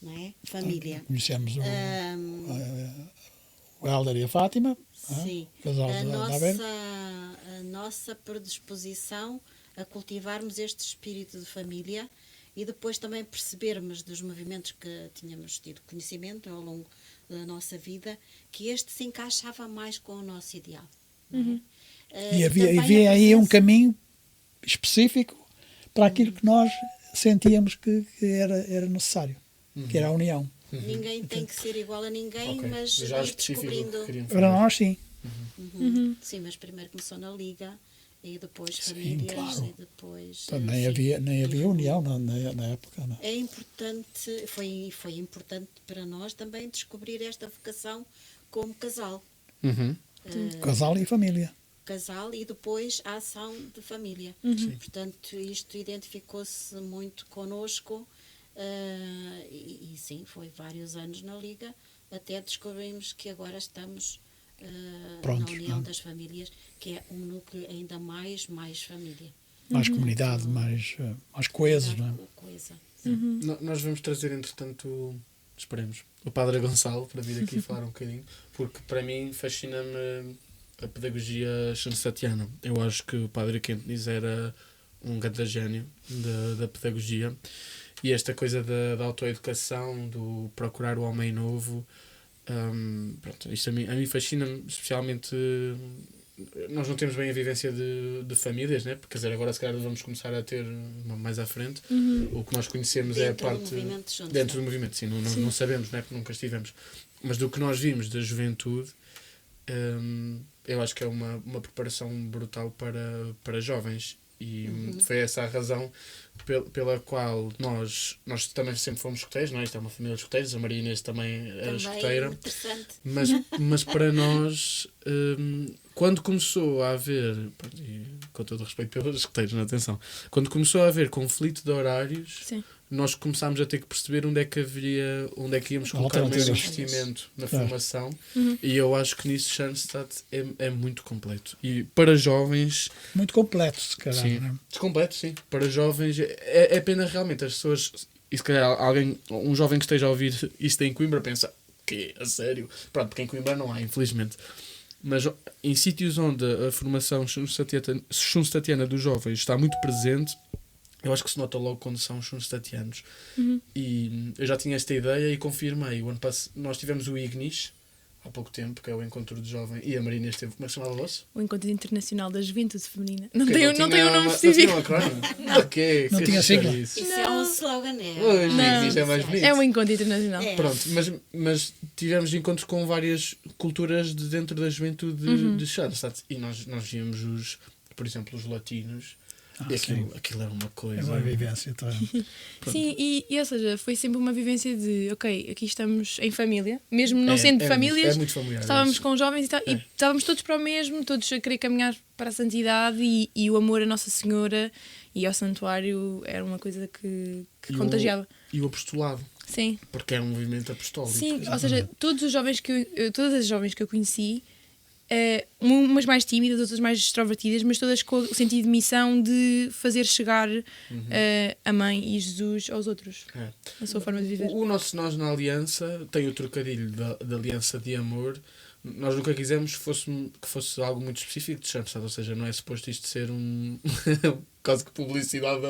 não é? Família. Conhecemos Ahm, o Hélder e a Fátima, sim. o casal da Aveiro. A nossa predisposição a cultivarmos este espírito de família e depois também percebermos dos movimentos que tínhamos tido conhecimento ao longo da nossa vida, que este se encaixava mais com o nosso ideal. Não é? E Também havia a aí um presença- caminho específico para aquilo que nós sentíamos que era necessário, que era a união. Ninguém tem que ser igual a ninguém, Ok. mas Já ir específico descobrindo. que queriam Para fazer. nós, sim. Sim, mas primeiro começou na Liga e depois Sim, famílias claro. e depois. Nem sim. havia união na época. Não. É importante, foi importante para nós também descobrir esta vocação como casal. Uhum. Casal e família. Casal e depois a ação de família. Portanto, isto identificou-se muito connosco e sim, foi vários anos na Liga até descobrimos que agora estamos na Prontos, união não é? das famílias, que é um núcleo ainda mais família. Mais comunidade, mais coesos. Não é? Coisa. Nós vamos trazer, entretanto, esperemos, o Padre Gonçalo para vir aqui falar um bocadinho, porque para mim fascina-me a pedagogia schanstattiana. Eu acho que o Padre Quentnis era um grande gênio da pedagogia, e esta coisa da autoeducação, do procurar o homem novo, pronto, isto a mim fascina-me, especialmente. Nós não temos bem a vivência de famílias, né? Porque quer dizer, agora se calhar vamos começar a ter mais à frente. O que nós conhecemos é a Dentro do parte movimento Schanstatt. dentro do movimento, sim, não sabemos, né? Porque nunca estivemos, mas do que nós vimos da juventude, eu acho que é uma preparação brutal para jovens, e foi essa a razão pela qual nós também sempre fomos escuteiros, não é? Isto é uma família de escuteiros, a Maria Inês também era Também escuteira. interessante. Mas para nós, quando começou a haver, e com todo o respeito pelos escuteiros, atenção, quando começou a haver conflito de horários, Sim. nós começámos a ter que perceber onde é que íamos colocar o maior Alternativas. investimento na Claro. formação, e eu acho que nisso Schanstatt é muito completo. E para jovens, Muito completo, se calhar. sim, Não é? completo, sim. Para jovens, é pena realmente as pessoas, e se calhar um jovem que esteja a ouvir isto em Coimbra pensa, que a sério? Pronto, porque em Coimbra não há, infelizmente. Mas em sítios onde a formação schanstattiana dos jovens está muito presente, eu acho que se nota logo quando são schanstattianos. E eu já tinha esta ideia e confirmei. O ano passado nós tivemos o Ignis há pouco tempo, que é o encontro de jovem, e a Marina esteve, como é que se chamava o vosso? O Encontro Internacional da Juventude Feminina. Não Que tem um nome específico. Não tinha um acrónimo? Ok, Não fez tinha história sigla. isso. Isso é um slogan, é. Hoje Não. Ignis é mais bonito. É um Encontro Internacional. É. Pronto, mas tivemos encontros com várias culturas de dentro da juventude de Schanstatt, e nós víamos por exemplo, os latinos, e aquilo era uma É coisa. uma vivência. Tá? Sim, e ou seja, foi sempre uma vivência de, ok, aqui estamos em família, mesmo não sendo de famílias, é muito familiar. estávamos isso. com jovens e estávamos todos para o mesmo, todos a querer caminhar para a santidade e o amor a Nossa Senhora e ao santuário era uma coisa que contagiava. E o apostolado, Sim, porque era um movimento apostólico. sim, ou seja, todos os jovens todas as jovens que eu conheci, umas mais tímidas, outras mais extrovertidas, mas todas com o sentido de missão de fazer chegar a mãe e Jesus aos outros, É. a sua forma de viver. O nosso Nós na Aliança tem o trocadilho da aliança de amor. Nós nunca quisemos que fosse algo muito específico de Schanstatt, ou seja, não é suposto isto ser quase que publicidade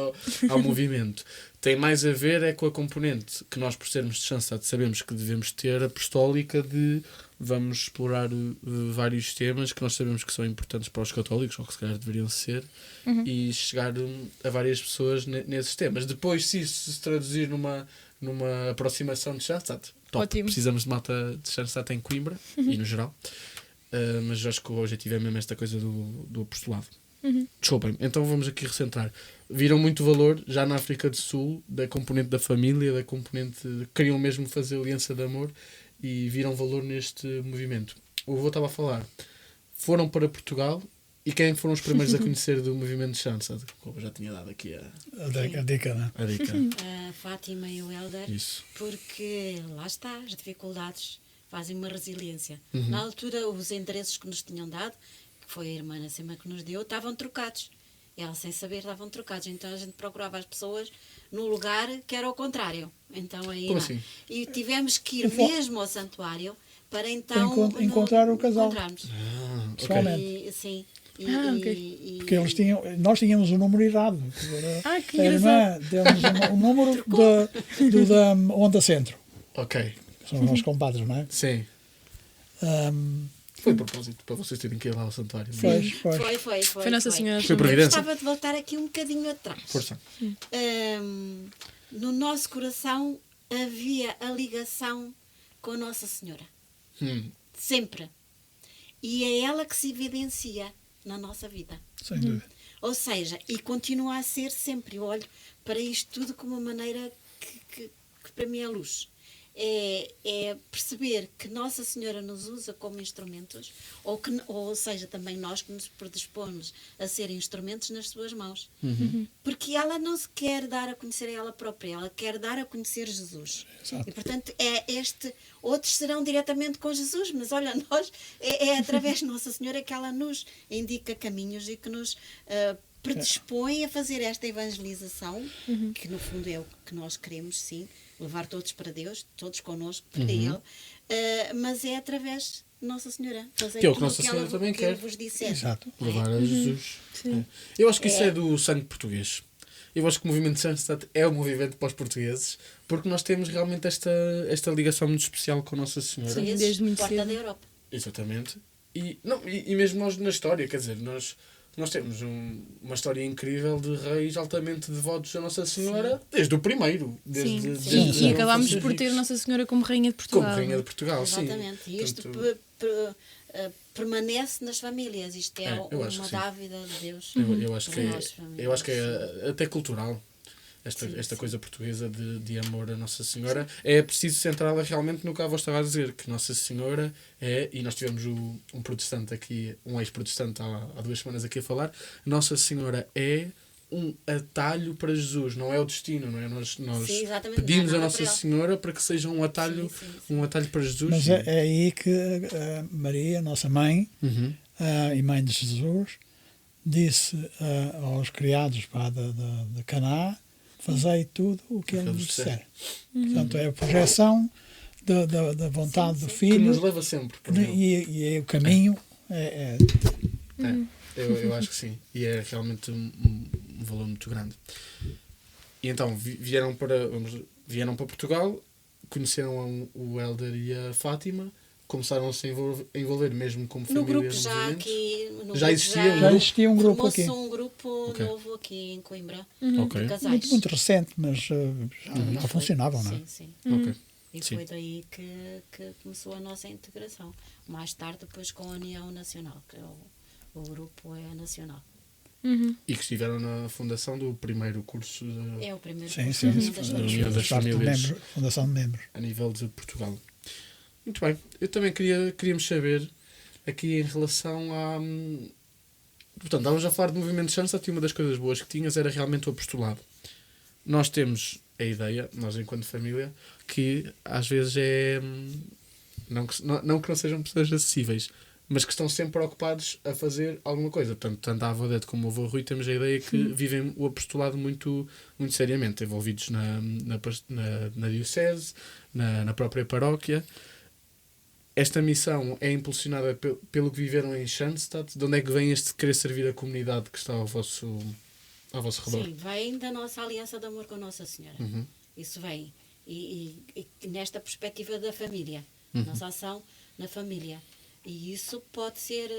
ao movimento. Tem mais a ver com a componente que nós, por sermos de Schanstatt, sabemos que devemos ter, apostólica, de vamos explorar vários temas que nós sabemos que são importantes para os católicos, ou que se calhar deveriam ser, e chegar a várias pessoas nesses temas. Depois, se isso se traduzir numa aproximação de Schanstatt, top. Ótimo. Precisamos de malta de Schanstatt em Coimbra, e no geral. Mas acho que o objetivo é mesmo esta coisa do apostolado. Desculpem, então vamos aqui recentrar. Viram muito valor já na África do Sul da componente da família, da componente queriam mesmo fazer aliança de amor, e viram valor neste movimento. o avô estava a falar, foram para Portugal e quem foram os primeiros a conhecer do movimento Chansa? Como eu já tinha dado aqui A dica, não é? a dica. A Fátima e o Helder, Isso. porque lá está, as dificuldades fazem uma resiliência. Uhum. Na altura, os endereços que nos tinham dado, que foi a irmã Nacema que nos deu, estavam trocados. Ela, sem saber, estavam trocados. Então a gente procurava as pessoas no lugar que era o contrário. Então aí Como não. assim? E tivemos que ir mesmo ao santuário para então Encontrar o casal. encontrarmos. Ok. Pessoalmente. E, sim. E, Ok. Porque nós tínhamos o número errado. Que A irmã deu-nos o número da Onda Centro. Ok. Que são os nossos compadres, não é? Sim. Ahm, Foi de propósito, para vocês terem que ir lá ao santuário. pois. Foi Nossa Senhora. Foi Eu providência. gostava de voltar aqui um bocadinho atrás. Força. No nosso coração havia a ligação com Nossa Senhora. Sempre. E é ela que se evidencia na nossa vida. Sem dúvida. Ou seja, e continua a ser sempre. Eu olho para isto tudo como uma maneira que para mim é luz. É perceber que Nossa Senhora nos usa como instrumentos, ou seja, também nós que nos predispomos a ser instrumentos nas suas mãos. Porque ela não se quer dar a conhecer a ela própria, ela quer dar a conhecer Jesus. Exato. E portanto, outros serão diretamente com Jesus, mas olha, nós, é através de Nossa Senhora que ela nos indica caminhos e que nos predispõe a fazer esta evangelização, que no fundo é o que nós queremos, sim, levar todos para Deus, todos connosco para Ele, mas é através de Nossa Senhora. Fazer Que é o que aquilo Nossa Senhora ela, também que quer. Ele vos disser. Exato. Levar a Jesus. É. Eu acho que isso é do sangue português. Eu acho que o movimento Sunset é um movimento para os portugueses, porque nós temos realmente esta ligação muito especial com Nossa Senhora. Sim. Vezes, Desde muito porta cedo. da Europa. Exatamente. E mesmo nós na história, quer dizer, nós temos uma história incrível de reis altamente devotos a Nossa Senhora, desde o primeiro. Sim. sim. E acabámos Afonso por ter Henriques, Nossa Senhora como Rainha de Portugal. como Rainha de Portugal, Exatamente. sim. E isto Portanto, permanece nas famílias. Isto é eu acho uma que sim. dávida de Deus. eu acho para que nós, família. eu acho que é até cultural. Esta Sim. coisa portuguesa de amor a Nossa Senhora. É preciso centrá-la realmente no que a avó estava a dizer, que Nossa Senhora é, e nós tivemos um protestante aqui, um ex-protestante há 2 semanas aqui a falar, Nossa Senhora é um atalho para Jesus, não é o destino, não é? Nós Sim, exatamente, pedimos não a há nada Nossa para ela. Senhora para que seja um atalho, Sim. um atalho para Jesus. Mas é aí que Maria, nossa mãe, e mãe de Jesus, disse aos criados de Caná: fazei tudo o que ele vos disser. Portanto, é a projeção da vontade do que filho nos leva sempre para Ele. e o caminho Eu acho que sim. E é realmente um valor muito grande. E então vieram para Portugal, conheceram o Helder e a Fátima, começaram a se envolver mesmo como família. No grupo no já movimento. aqui. No Já grupo existia já existia um grupo formou-se aqui. um grupo Ok. novo aqui em Coimbra. Ok. De casais. Muito recente, mas já funcionavam, não é? Sim. Ok. E Sim. foi daí que começou a nossa integração. Mais tarde, depois com a União Nacional, que é o grupo é nacional. E que estiveram na fundação do primeiro curso É o primeiro Sim, curso sim. da União das União Famílias. das Parte de Famílias. membros, fundação de membros. a nível de Portugal. Muito bem. Eu também queríamos saber aqui em relação a... Portanto, estávamos a falar do movimento de Sunset e uma das coisas boas que tinhas era realmente o apostolado. Nós temos a ideia, nós enquanto família, que às vezes é... Não que não sejam pessoas acessíveis, mas que estão sempre ocupados a fazer alguma coisa. Portanto, tanto a avó Odete como o avô Rui temos a ideia que vivem o apostolado muito, muito seriamente, envolvidos na diocese, na própria paróquia. Esta missão é impulsionada pelo que viveram em Schanstatt. De onde é que vem este querer servir a comunidade que está ao vosso redor? Sim, vem da nossa aliança de amor com Nossa Senhora. Isso vem. E nesta perspectiva da família. Nossa ação na família. E isso pode ser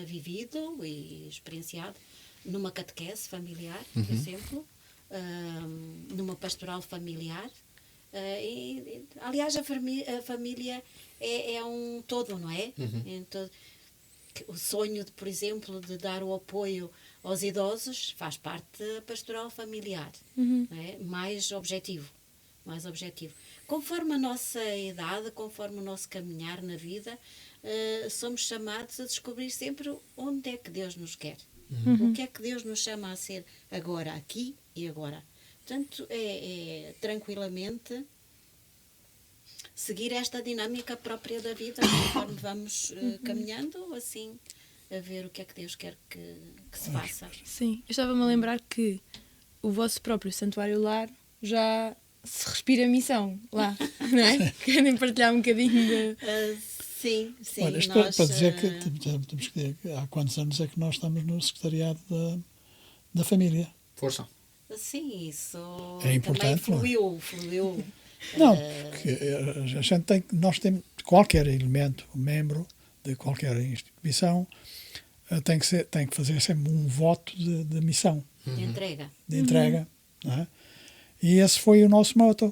vivido e experienciado numa catequese familiar, por exemplo, numa pastoral familiar. Aliás, a família é um todo, não é? Então, o sonho, por exemplo, de dar o apoio aos idosos faz parte da pastoral familiar, não é? Mais objetivo. Conforme a nossa idade, conforme o nosso caminhar na vida, somos chamados a descobrir sempre onde é que Deus nos quer. O que é que Deus nos chama a ser agora, aqui e agora. Portanto, é tranquilamente seguir esta dinâmica própria da vida, conforme vamos caminhando, assim, a ver o que é que Deus quer que se faça. Sim, eu estava-me a lembrar que o vosso próprio santuário lar já se respira missão lá, não é? Querem partilhar um bocadinho de... Sim, sim. Olha, isto nós, para dizer que temos que dizer que há quantos anos é que nós estamos no secretariado da família. Força. sim, isso É importante, também fluiu. Não, porque a gente nós temos, qualquer elemento, membro de qualquer instituição, tem que fazer sempre um voto de missão, De entrega. de entrega. Não é? E esse foi o nosso motto.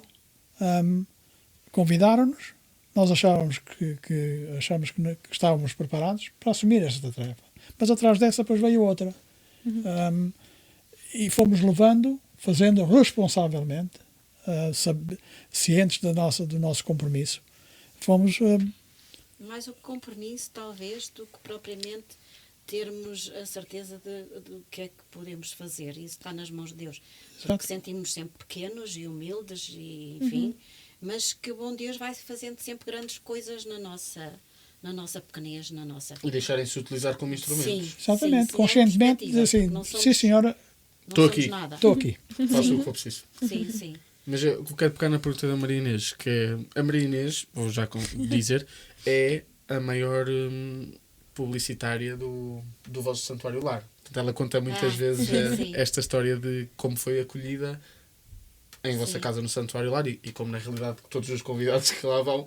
Convidaram-nos, nós achávamos que estávamos preparados para assumir esta tarefa. Mas atrás dessa depois veio outra. E fomos levando, fazendo responsavelmente, cientes do nosso compromisso. Fomos... Mais o compromisso, talvez, do que propriamente termos a certeza do que é que podemos fazer. Isso está nas mãos de Deus. Porque sentimos sempre pequenos e humildes, e, enfim, mas que o bom Deus vai fazendo sempre grandes coisas na nossa pequenez, na nossa vida. E deixarem-se utilizar como instrumentos. Sim, Exatamente, sim, conscientemente, é dizer assim, não somos- sim senhora, Estou não somos aqui. nada. estou aqui. Faço o que for preciso. Sim, sim. Mas eu quero pegar na pergunta da Maria Inês, que é... A Maria Inês, vou já dizer, é a maior publicitária do vosso Santuário Lar. Portanto, ela conta muitas vezes sim. esta história de como foi acolhida em vossa Sim. casa no Santuário Lar e como na realidade todos os convidados que lá vão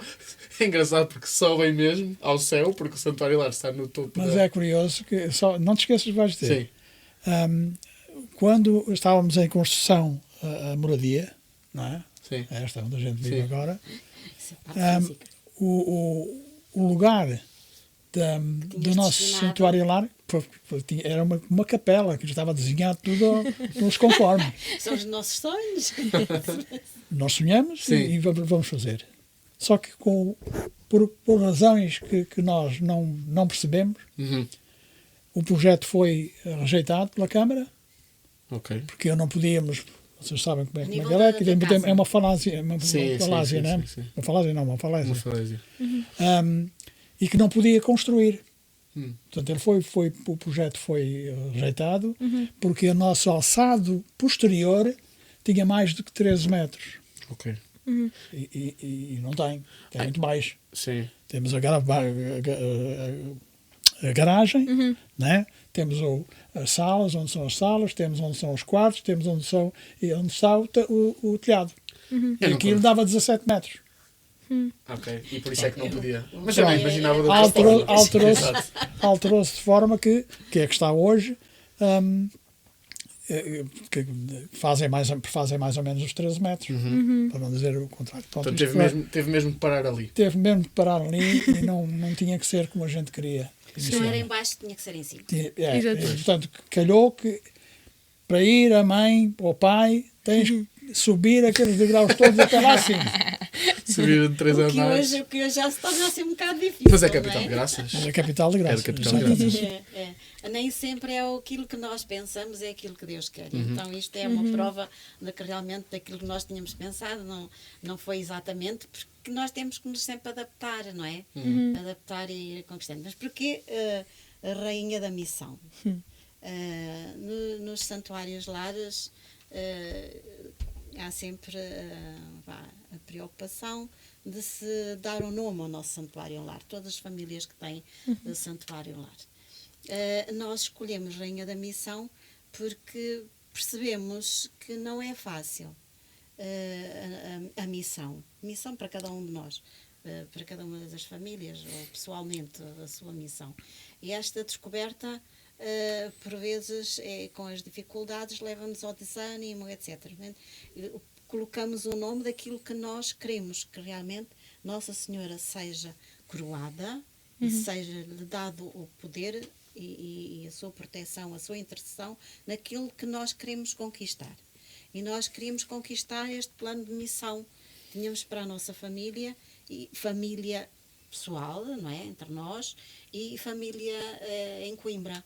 é engraçado porque sobem mesmo ao céu porque o Santuário Lar está no topo Mas da... é curioso que, não te esqueças, vais dizer, Sim, quando estávamos em construção a moradia, não é? sim. Esta onde a gente vive Sim. agora, Isso é parte física. o lugar do nosso destinado. santuário lar era uma capela que estava desenhado tudo nos conforme. São os nossos sonhos. Nós sonhamos Sim. e vamos fazer. Só que por razões que nós não percebemos, Uhum. o projeto foi rejeitado pela Câmara, Ok. porque não podíamos, vocês sabem como é nível que é, da que casa. é uma falásia, Sim, falásia, sim, não é? sim, sim. Uma falásia não, uma falásia. Uma falésia. E que não podia construir. Hum. Portanto, o projeto foi rejeitado porque o nosso alçado posterior tinha mais do que 13 metros. Ok. E não tem muito baixo. Sim. Temos a garagem, né? Temos as salas, onde são as salas, temos onde são os quartos, temos onde está o telhado. E Eu não aquilo conto. dava 17 metros. Ok. E por isso é que não podia. Mas Pronto. também imaginava de outra forma. Alterou-se de forma que é que está hoje, que fazem mais ou menos os 13 metros, para não dizer o contrário. Pronto, Então isto teve mesmo de parar ali. teve mesmo de parar ali e não tinha que ser como a gente queria. Se não era em baixo, tinha que ser em cima. Exato. Portanto, calhou que para ir a mãe ou o pai tens que subir aqueles degraus todos até lá acima. Subir de 3 andares. O que hoje já se torna assim um bocado difícil. Mas é não capital de graças. É a capital de graça. É a capital de graças. Nem sempre é aquilo que nós pensamos, é aquilo que Deus quer. Então isto é uma prova de que realmente daquilo que nós tínhamos pensado não foi exatamente, porque nós temos que nos sempre adaptar, não é? Adaptar e ir conquistando. Mas porquê a rainha da missão? Nos santuários lares há sempre a preocupação de se dar um nome ao nosso santuário lar. Todas as famílias que têm santuário lar. Nós escolhemos Rainha da Missão porque percebemos que não é fácil a missão. Missão para cada um de nós, para cada uma das famílias, ou pessoalmente a sua missão. E esta descoberta, por vezes, com as dificuldades, leva-nos ao desânimo, etc. Colocamos o nome daquilo que nós queremos, que realmente Nossa Senhora seja coroada e seja-lhe dado o poder e a sua proteção, a sua intercessão naquilo que nós queremos conquistar. E nós queríamos conquistar este plano de missão. Tínhamos para a nossa família, e família pessoal, não é? Entre nós, e família em Coimbra.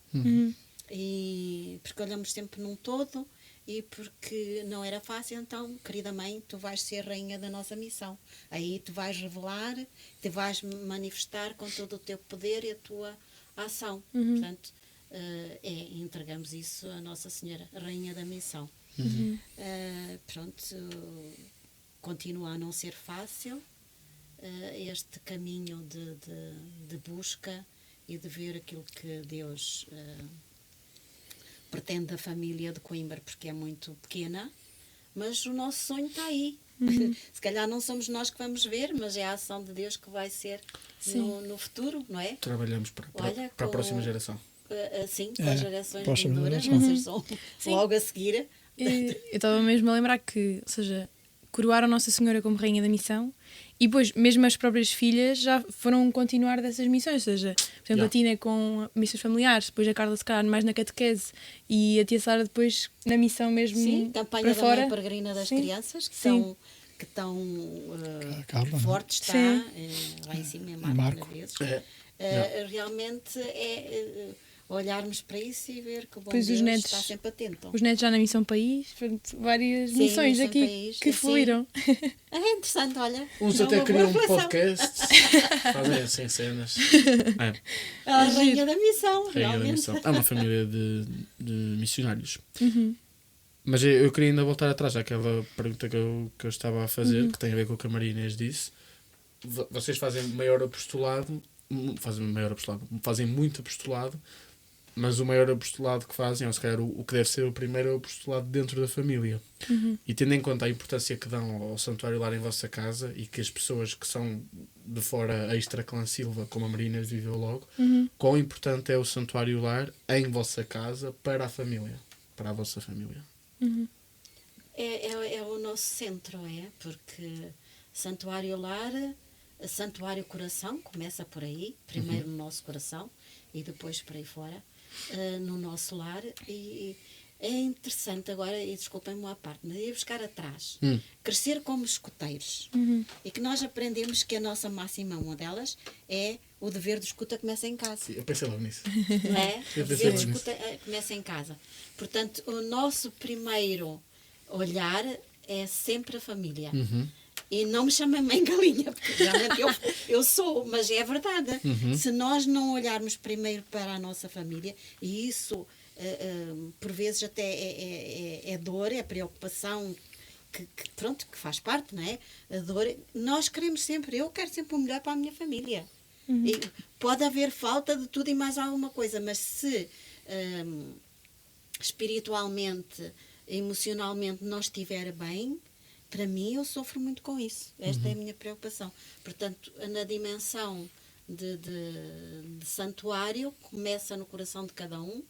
E porque olhamos sempre num todo e porque não era fácil, então, querida mãe, tu vais ser rainha da nossa missão. Aí tu vais revelar, te vais manifestar com todo o teu poder e a tua ação. Portanto, entregamos isso à Nossa Senhora, a rainha da missão. Pronto, continua a não ser fácil este caminho de busca e de ver aquilo que Deus pretende da família de Coimbra, porque é muito pequena, mas o nosso sonho está aí. Se calhar não somos nós que vamos ver, mas é a ação de Deus que vai ser no futuro, não é? Trabalhamos para a próxima geração. Sim, para as gerações próxima vindouras, geração. vocês são logo a seguir. Eu estava mesmo a lembrar que, ou seja, coroaram Nossa Senhora como Rainha da Missão e depois mesmo as próprias filhas já foram continuar dessas missões, ou seja, por exemplo, a Tina com missões familiares, depois a Carla se calhar mais na catequese e a tia Sara depois na missão mesmo Sim, campanha para da fora. Mãe Peregrina das Sim. Crianças, que Sim. estão A Carla, não é? fortes, está Sim. lá em cima, em Marco. Marco, às vezes. É. Realmente olharmos para isso e ver que o bom Depois Deus os netos- está sempre atento. Os netos já na Missão País, portanto, várias Sim, missões Missão aqui País, que sim. fluíram. É interessante, olha. Uns é até uma criam boa um reflexão. podcast, fazem assim cenas. A rainha da missão, Rainha da realmente. Missão. É uma família de missionários. Mas eu queria ainda voltar atrás àquela pergunta que eu estava a fazer, que tem a ver com o que a Maria Inês disse. Vocês fazem maior apostolado, fazem muito apostolado, mas o maior apostolado que fazem, ou se calhar o que deve ser o primeiro, é o apostolado dentro da família. E tendo em conta a importância que dão ao Santuário Lar em vossa casa e que as pessoas que são de fora extra clã Silva, como a Marina viveu logo, quão importante é o Santuário Lar em vossa casa para a família, para a vossa família? É o nosso centro, porque Santuário Lar, Santuário Coração, começa por aí, primeiro no nosso coração e depois por aí fora, no nosso lar. E é interessante agora, e desculpem-me uma parte, mas ir buscar atrás, crescer como escuteiros. E que nós aprendemos que a nossa máxima, uma delas, é o dever de escuta começa em casa. Sim, eu pensei logo nisso. Não é? Eu O pensei dever de logo escuta começa em casa. Portanto, o nosso primeiro olhar é sempre a família. E não me chamem mãe galinha, porque realmente eu sou, mas é verdade. Se nós não olharmos primeiro para a nossa família, e isso por vezes até é dor, é preocupação, que faz parte, não é? A dor, nós queremos sempre, eu quero sempre o melhor para a minha família. E pode haver falta de tudo e mais alguma coisa, mas se espiritualmente, emocionalmente não estiver bem, para mim eu sofro muito com isso. Esta é a minha preocupação. Portanto, na dimensão de santuário, começa no coração de cada um,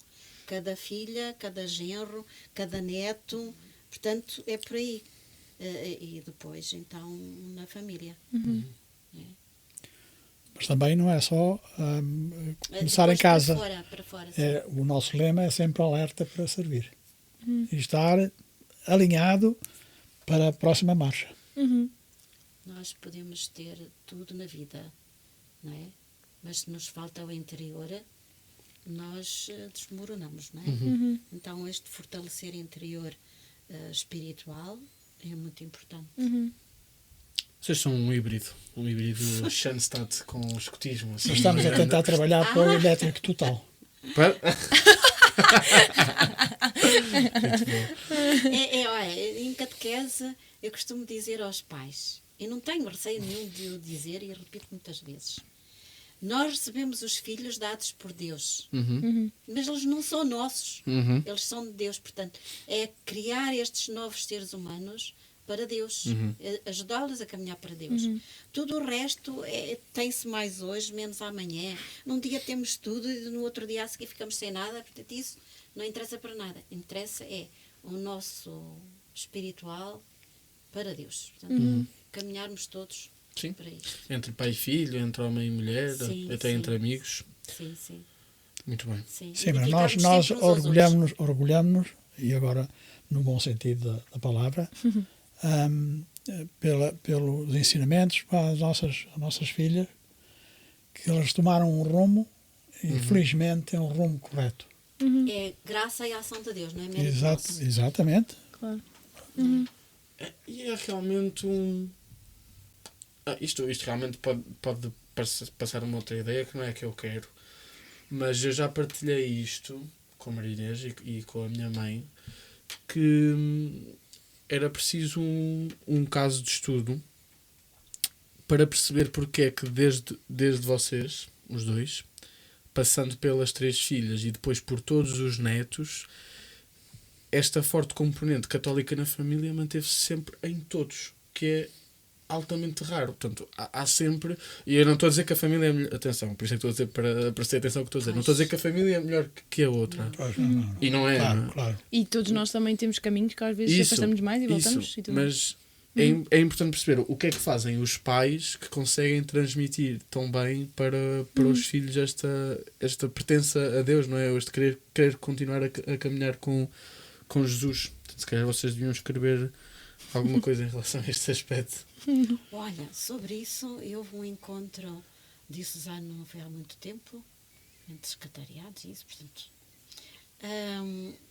cada filha, cada genro, cada neto. Portanto, é por aí. E depois, então, na família. Mas também não é só começar em casa. Para fora, O nosso lema é sempre alerta para servir. E estar alinhado para a próxima marcha. Nós podemos ter tudo na vida, não é? Mas se nos falta o interior, nós desmoronamos, não é? Então, este fortalecer interior espiritual é muito importante. Vocês são um híbrido Schanstatt com o escotismo. Assim, Nós estamos a tentar trabalhar para o elétrico total. Muito bom. Olha, em catequese eu costumo dizer aos pais, e não tenho receio nenhum de o dizer e repito muitas vezes, nós recebemos os filhos dados por Deus, mas eles não são nossos, eles são de Deus. Portanto, é criar estes novos seres humanos para Deus, ajudá-los a caminhar para Deus. Tudo o resto tem-se mais hoje, menos amanhã. Num dia temos tudo e no outro dia a seguir ficamos sem nada. Portanto, isso não interessa para nada. Interessa é o nosso espiritual para Deus. Portanto, caminharmos todos Sim. para isso. Entre pai e filho, entre homem e mulher, Sim, até sim. entre amigos. Sim, sim. Muito bem. Sim, Sim, mas nós edificarmos sempre uns aos outros. orgulhamos-nos, e agora no bom sentido da palavra, pelos ensinamentos para as nossas filhas, que eles tomaram um rumo e felizmente é um rumo correto. É graça e ação de Deus, não é mérito Exato, nosso. exatamente. Claro. E é realmente isto realmente pode passar uma outra ideia que não é a que eu quero, mas eu já partilhei isto com a Maria Inês e com a minha mãe, que era preciso um caso de estudo para perceber porque é que desde vocês, os dois, passando pelas 3 filhas e depois por todos os netos, esta forte componente católica na família manteve-se sempre em todos, que é altamente raro. Portanto, há sempre... E eu não estou a dizer que a família é melhor... Atenção, por isso é que estou a dizer para prestar atenção ao que estou a dizer. Não estou a dizer que a família é melhor que a outra. Pois, não. E não é. Claro, Não é? claro. E todos nós também temos caminhos que às vezes Isso, afastamos mais e voltamos. isso. E tudo. Mas é importante perceber o que é que fazem os pais que conseguem transmitir tão bem para os filhos esta pertença a Deus, não é? Este querer continuar a caminhar com Jesus. Se calhar vocês deviam escrever alguma coisa em relação a este aspecto. Olha, sobre isso, houve um encontro diocesano não foi há muito tempo, entre secretariados e isso, portanto,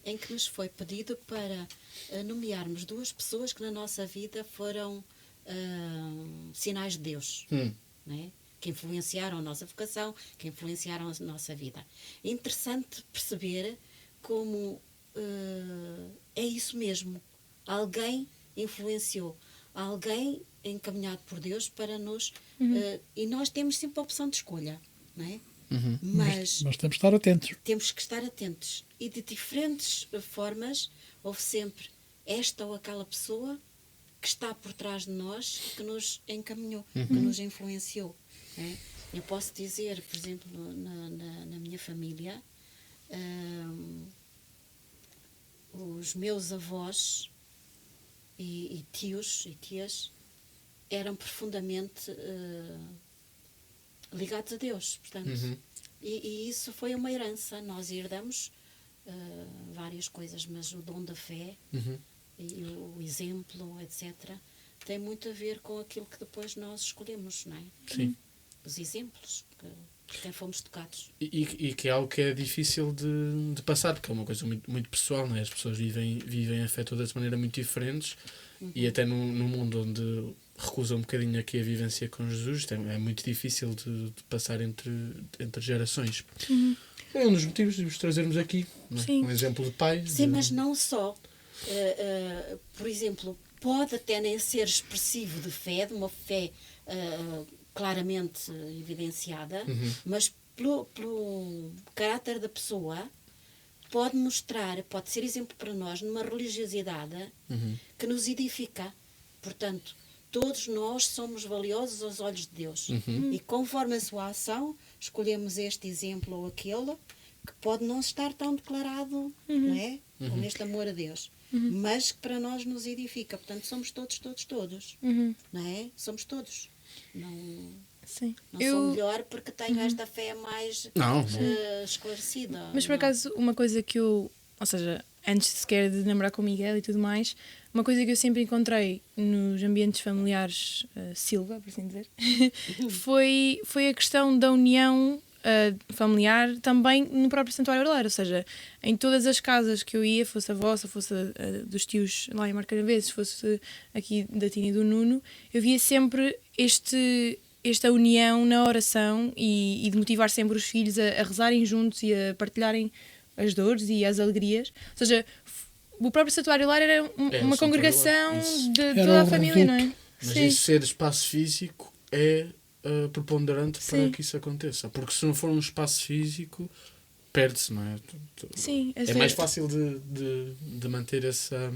em que nos foi pedido para nomearmos 2 pessoas que na nossa vida foram sinais de Deus, não é? Que influenciaram a nossa vocação, que influenciaram a nossa vida. É interessante perceber como é isso mesmo. Alguém influenciou, alguém encaminhado por Deus para nos... e nós temos sempre a opção de escolha, não é? Mas Mas temos de estar atentos. temos que estar atentos. E de diferentes formas, houve sempre esta ou aquela pessoa que está por trás de nós, que nos encaminhou, que nos influenciou. Não é? Eu posso dizer, por exemplo, na minha família, os meus avós e tios e tias eram profundamente ligados a Deus, portanto, e isso foi uma herança. Nós herdamos várias coisas, mas o dom da fé e o exemplo, etc., tem muito a ver com aquilo que depois nós escolhemos, não é? Sim. Os exemplos por quem fomos tocados. E que é algo que é difícil de passar, porque é uma coisa muito, muito pessoal, não é? As pessoas vivem a fé todas de maneira muito diferentes e até no mundo onde recusam um bocadinho aqui a vivência com Jesus, é muito difícil de passar entre gerações. É um dos motivos de vos trazermos aqui, não é? Sim. Um exemplo de pai. Sim, mas não só. Por exemplo, pode até nem ser expressivo de fé, de uma fé claramente evidenciada, mas pelo caráter da pessoa pode mostrar, pode ser exemplo para nós numa religiosidade que nos edifica. Portanto, todos nós somos valiosos aos olhos de Deus. E conforme a sua ação, escolhemos este exemplo ou aquele que pode não estar tão declarado, não é? Com este amor a Deus. Mas que para nós nos edifica. Portanto, somos todos. Não é? Somos todos. Sim. Não sou melhor porque tenho esta fé mais esclarecida. Mas por acaso, uma coisa que eu, ou seja, antes sequer de namorar com o Miguel e tudo mais, uma coisa que eu sempre encontrei nos ambientes familiares Silva, por assim dizer, foi a questão da união familiar também no próprio Santuário Orleiro. Ou seja, em todas as casas que eu ia, fosse a vossa, fosse a dos tios lá em Marcaraveses, fosse aqui da Tina e do Nuno, eu via sempre esta união na oração e de motivar sempre os filhos a rezarem juntos e a partilharem as dores e as alegrias. Ou seja, o próprio Santuário Lar era uma congregação de toda a família, não é? Mas Sim. isso ser espaço físico é preponderante para que isso aconteça. Porque se não for um espaço físico, perde-se, não é? Sim, É mais fácil de manter essa...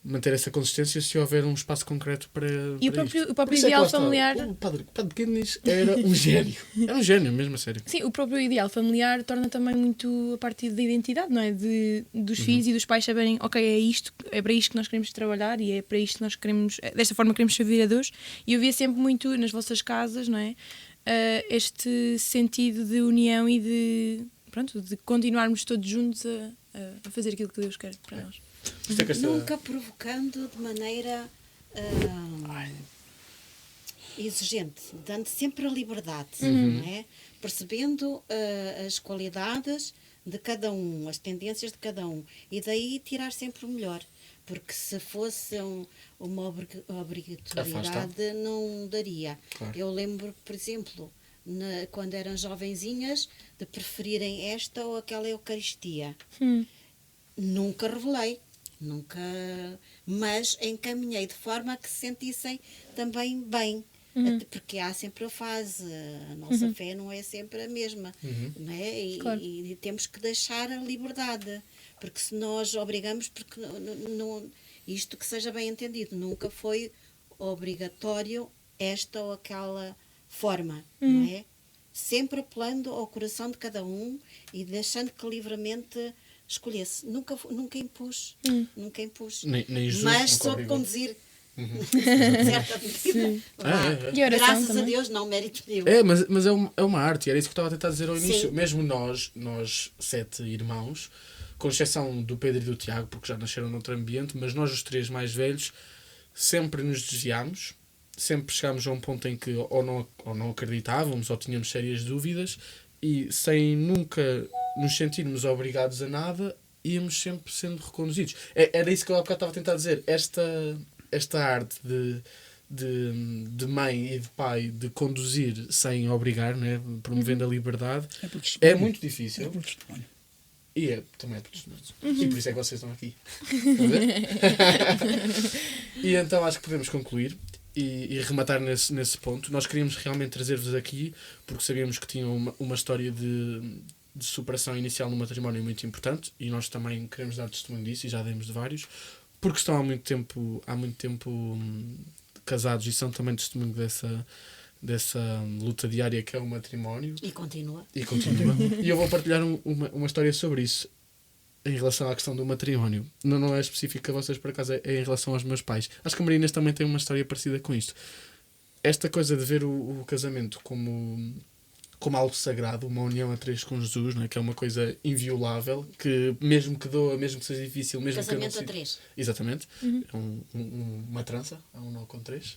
manter essa consistência se houver um espaço concreto para E para o próprio Por isso é que ideal lá está. familiar... O padre Kidnis era um gênio. Era um gênio, mesmo a sério. Sim, o próprio ideal familiar torna também muito a parte da identidade, não é? Dos filhos e dos pais saberem, ok, é para isto que nós queremos trabalhar e é para isto que nós queremos, desta forma queremos servir a Deus. E eu via sempre muito nas vossas casas, não é? Este sentido de união e de continuarmos todos juntos a fazer aquilo que Deus quer para nós. Nunca provocando de maneira exigente, dando sempre a liberdade, não é? Percebendo as qualidades de cada um, as tendências de cada um, e daí tirar sempre o melhor. Porque se fosse uma obrigatoriedade, não daria. Claro. Eu lembro, por exemplo, quando eram jovenzinhas, de preferirem esta ou aquela Eucaristia. Nunca revelei, nunca, mas encaminhei de forma a que se sentissem também bem. Até porque há sempre a fase, a nossa fé não é sempre a mesma, não é? Claro. E temos que deixar a liberdade, porque se nós obrigamos, porque isto que seja bem entendido, nunca foi obrigatório esta ou aquela forma, não é? Sempre apelando ao coração de cada um e deixando que livremente escolhesse. Nunca impus, nunca impus. Nem Jesus, mas nunca soube obrigou. conduzir. Certa medida. Vá. E a oração Graças também. a Deus, não mérito nenhum. Mas é uma arte, e era isso que eu estava a tentar dizer ao início. Sim. Mesmo nós 7 irmãos, com exceção do Pedro e do Tiago, porque já nasceram noutro ambiente, mas nós, os 3 mais velhos, sempre nos desviámos, sempre chegámos a um ponto em que ou não acreditávamos ou tínhamos sérias dúvidas, e sem nunca nos sentirmos obrigados a nada, íamos sempre sendo reconduzidos. Era isso que eu há bocado estava a tentar dizer. Esta arte de mãe e de pai de conduzir sem obrigar, né, promovendo a liberdade, É por é testemunho. muito É difícil. por testemunho. E também é por testemunho. E por isso é que vocês estão aqui. Estão a ver? E então acho que podemos concluir e rematar nesse ponto. Nós queríamos realmente trazer-vos aqui porque sabíamos que tinham uma história de superação inicial no matrimónio muito importante, e nós também queremos dar testemunho disso, e já demos de vários, porque estão há muito tempo casados e são também testemunho dessa luta diária que é o matrimónio. E continua. E continua. E eu vou partilhar uma história sobre isso em relação à questão do matrimónio. Não é específico a vocês, por acaso, é em relação aos meus pais. Acho que a Marinas também tem uma história parecida com isto. Esta coisa de ver o casamento como algo sagrado, uma união a 3 com Jesus, não é? Que é uma coisa inviolável, que mesmo que doa, mesmo que seja difícil, mesmo Casamento que eu a não 3. Exatamente. É uma trança, é um nó com 3.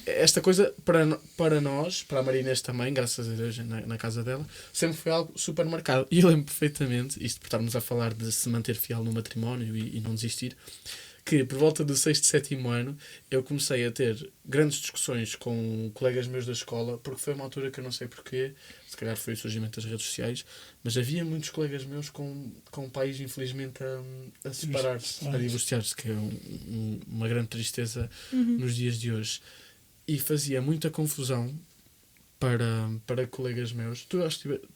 Esta coisa, para nós, para a Marinês também, graças a Deus, na casa dela, sempre foi algo super marcado. E eu lembro perfeitamente, isto por estarmos a falar de se manter fiel no matrimónio e não desistir, que por volta do 6º, 7º ano eu comecei a ter grandes discussões com colegas meus da escola, porque foi uma altura que eu não sei porquê, se calhar foi o surgimento das redes sociais, mas havia muitos colegas meus com pais infelizmente a separar-se, a divorciar-se, que é uma grande tristeza nos dias de hoje. E fazia muita confusão para colegas meus. Tu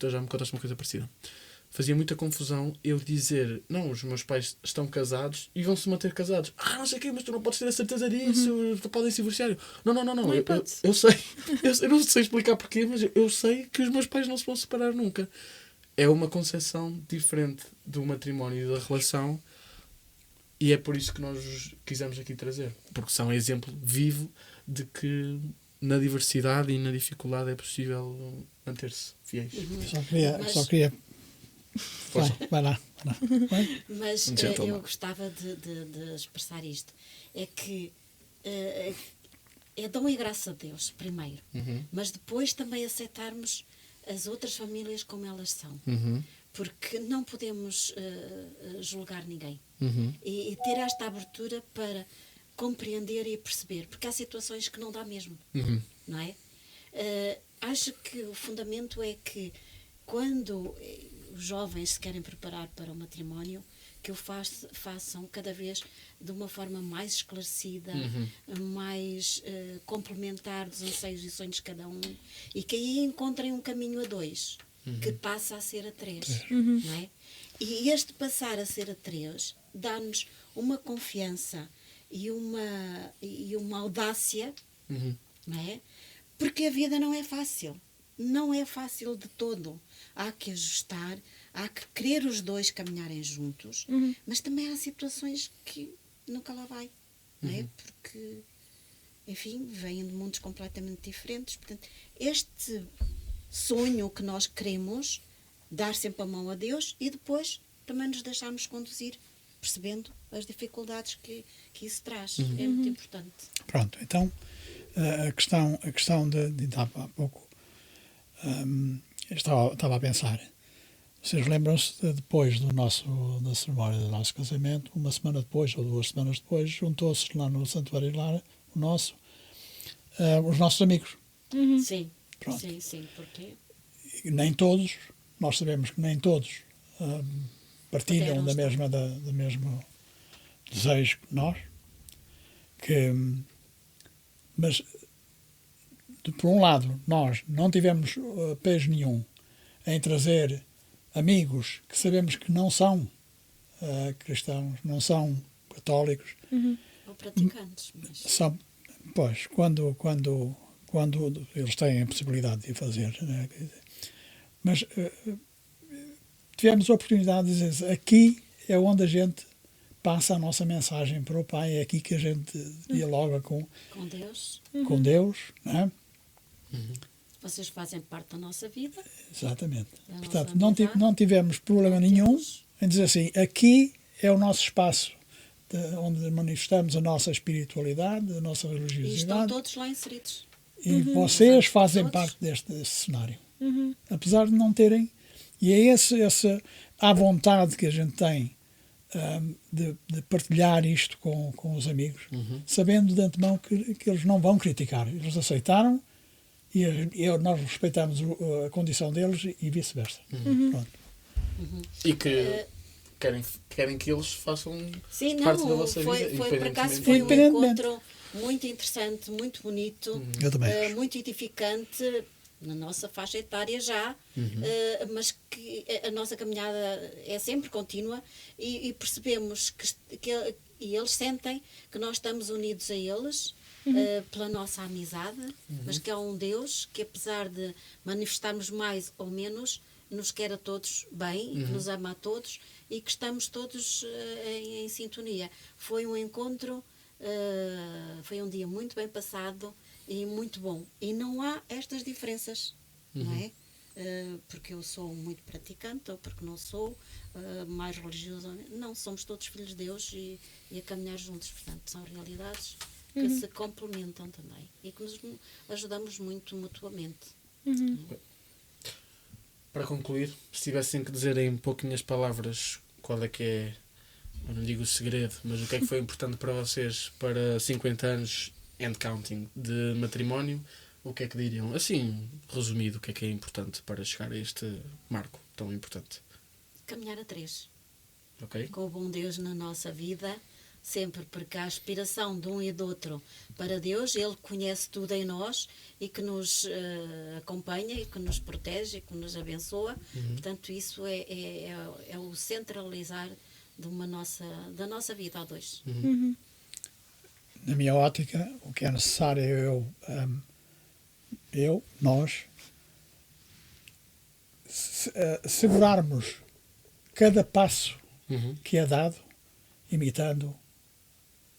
já me contaste uma coisa parecida. Fazia muita confusão eu dizer, não, os meus pais estão casados e vão se manter casados. Não sei o quê, mas tu não podes ter a certeza disso, podem se divorciar. Não. Eu sei. Eu não sei explicar porquê, mas eu sei que os meus pais não se vão separar nunca. É uma concepção diferente do matrimónio e da relação, e é por isso que nós os quisemos aqui trazer. Porque são exemplo vivo de que na diversidade e na dificuldade é possível manter-se fiéis. Só queria. Vai lá. Mas Um gentleman. eu gostava de expressar isto. É que é dom e graça a Deus, primeiro. Mas depois também aceitarmos as outras famílias como elas são. Porque não podemos julgar ninguém. E ter esta abertura para compreender e perceber. Porque há situações que não dá mesmo. Não é? Acho que o fundamento é que quando os jovens se querem preparar para o matrimónio, que o façam cada vez de uma forma mais esclarecida, mais complementar dos anseios e sonhos de cada um, e que aí encontrem um caminho a 2, que passa a ser a 3. Não é? E este passar a ser a 3 dá-nos uma confiança e uma audácia, não é? Porque a vida não é fácil. Não é fácil de todo. Há que ajustar, há que querer os dois caminharem juntos, mas também há situações que nunca lá vai, não é? Porque, enfim, vêm de mundos completamente diferentes. Portanto, este sonho que nós queremos, dar sempre a mão a Deus e depois também nos deixarmos conduzir, percebendo as dificuldades que isso traz. É muito importante. Pronto, então a questão de há pouco, estava a pensar. Vocês lembram-se de depois da cerimónia do nosso casamento, uma semana depois ou 2 semanas depois, juntou-se lá no Santuário Lara, os nossos amigos. Sim, Pronto. sim, porque E nem todos, nós sabemos que nem todos partilham Puderam do mesmo desejo que nós, mas por um lado nós não tivemos peso nenhum em trazer amigos que sabemos que não são cristãos, não são católicos, ou praticantes, mas são, pois, quando eles têm a possibilidade de o fazer, né? Mas tivemos a oportunidade de dizer, aqui é onde a gente passa a nossa mensagem para o Pai, é aqui que a gente dialoga com Deus, Deus, né? vocês fazem parte da nossa vida. Exatamente. Da Portanto, nossa amizade. não tivemos problema nenhum em dizer assim, aqui é o nosso espaço onde manifestamos a nossa espiritualidade, a nossa E estão religiosidade, todos lá inseridos. e vocês fazem Todos. parte deste cenário. Apesar de não terem, e é a vontade que a gente tem de partilhar isto com os amigos, sabendo de antemão que eles não vão criticar. Eles aceitaram e nós respeitamos a condição deles e vice-versa. Pronto. E que querem que eles façam Sim, parte da não, vossa foi vida, por acaso foi um independentemente. encontro muito interessante, muito bonito, Eu também acho. muito edificante na nossa faixa etária já, mas que a nossa caminhada é sempre contínua e percebemos e eles sentem que nós estamos unidos a eles pela nossa amizade, mas que há um Deus que, apesar de manifestarmos mais ou menos, nos quer a todos bem, que nos ama a todos e que estamos todos em sintonia. Foi um encontro, foi um dia muito bem passado e muito bom. E não há estas diferenças, não é? Porque eu sou muito praticante ou porque não sou mais religiosa. Não, somos todos filhos de Deus e a caminhar juntos. Portanto, são realidades que se complementam também e que nos ajudamos muito mutuamente. Para concluir, se tivessem que dizer em pouquinhas palavras qual é que é, eu não digo o segredo, mas o que é que foi importante para vocês para 50 anos and counting de matrimónio, o que é que diriam? Assim, resumido, o que é importante para chegar a este marco tão importante? Caminhar a 3. Ok? Com o bom Deus na nossa vida, sempre, porque a aspiração de um e do outro para Deus, Ele conhece tudo em nós e que nos acompanha e que nos protege e que nos abençoa. Portanto, isso é o centralizar da nossa vida a 2. Na minha ótica, o que é necessário é nós, segurarmos cada passo que é dado, imitando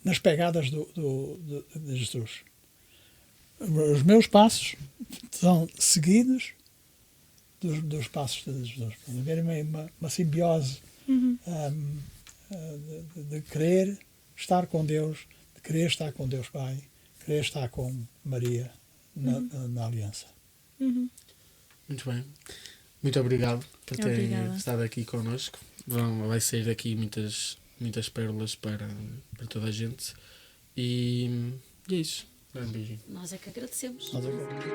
nas pegadas de Jesus. Os meus passos são seguidos dos passos de Jesus. Para haver uma simbiose de querer estar com Deus, de querer estar com Deus Pai, de querer estar com Maria na aliança. Muito bem. Muito obrigado por terem Obrigada. estado aqui connosco. Vai sair daqui muitas pérolas para toda a gente. E é isso. Um beijinho. Nós é que agradecemos. Nós agradecemos.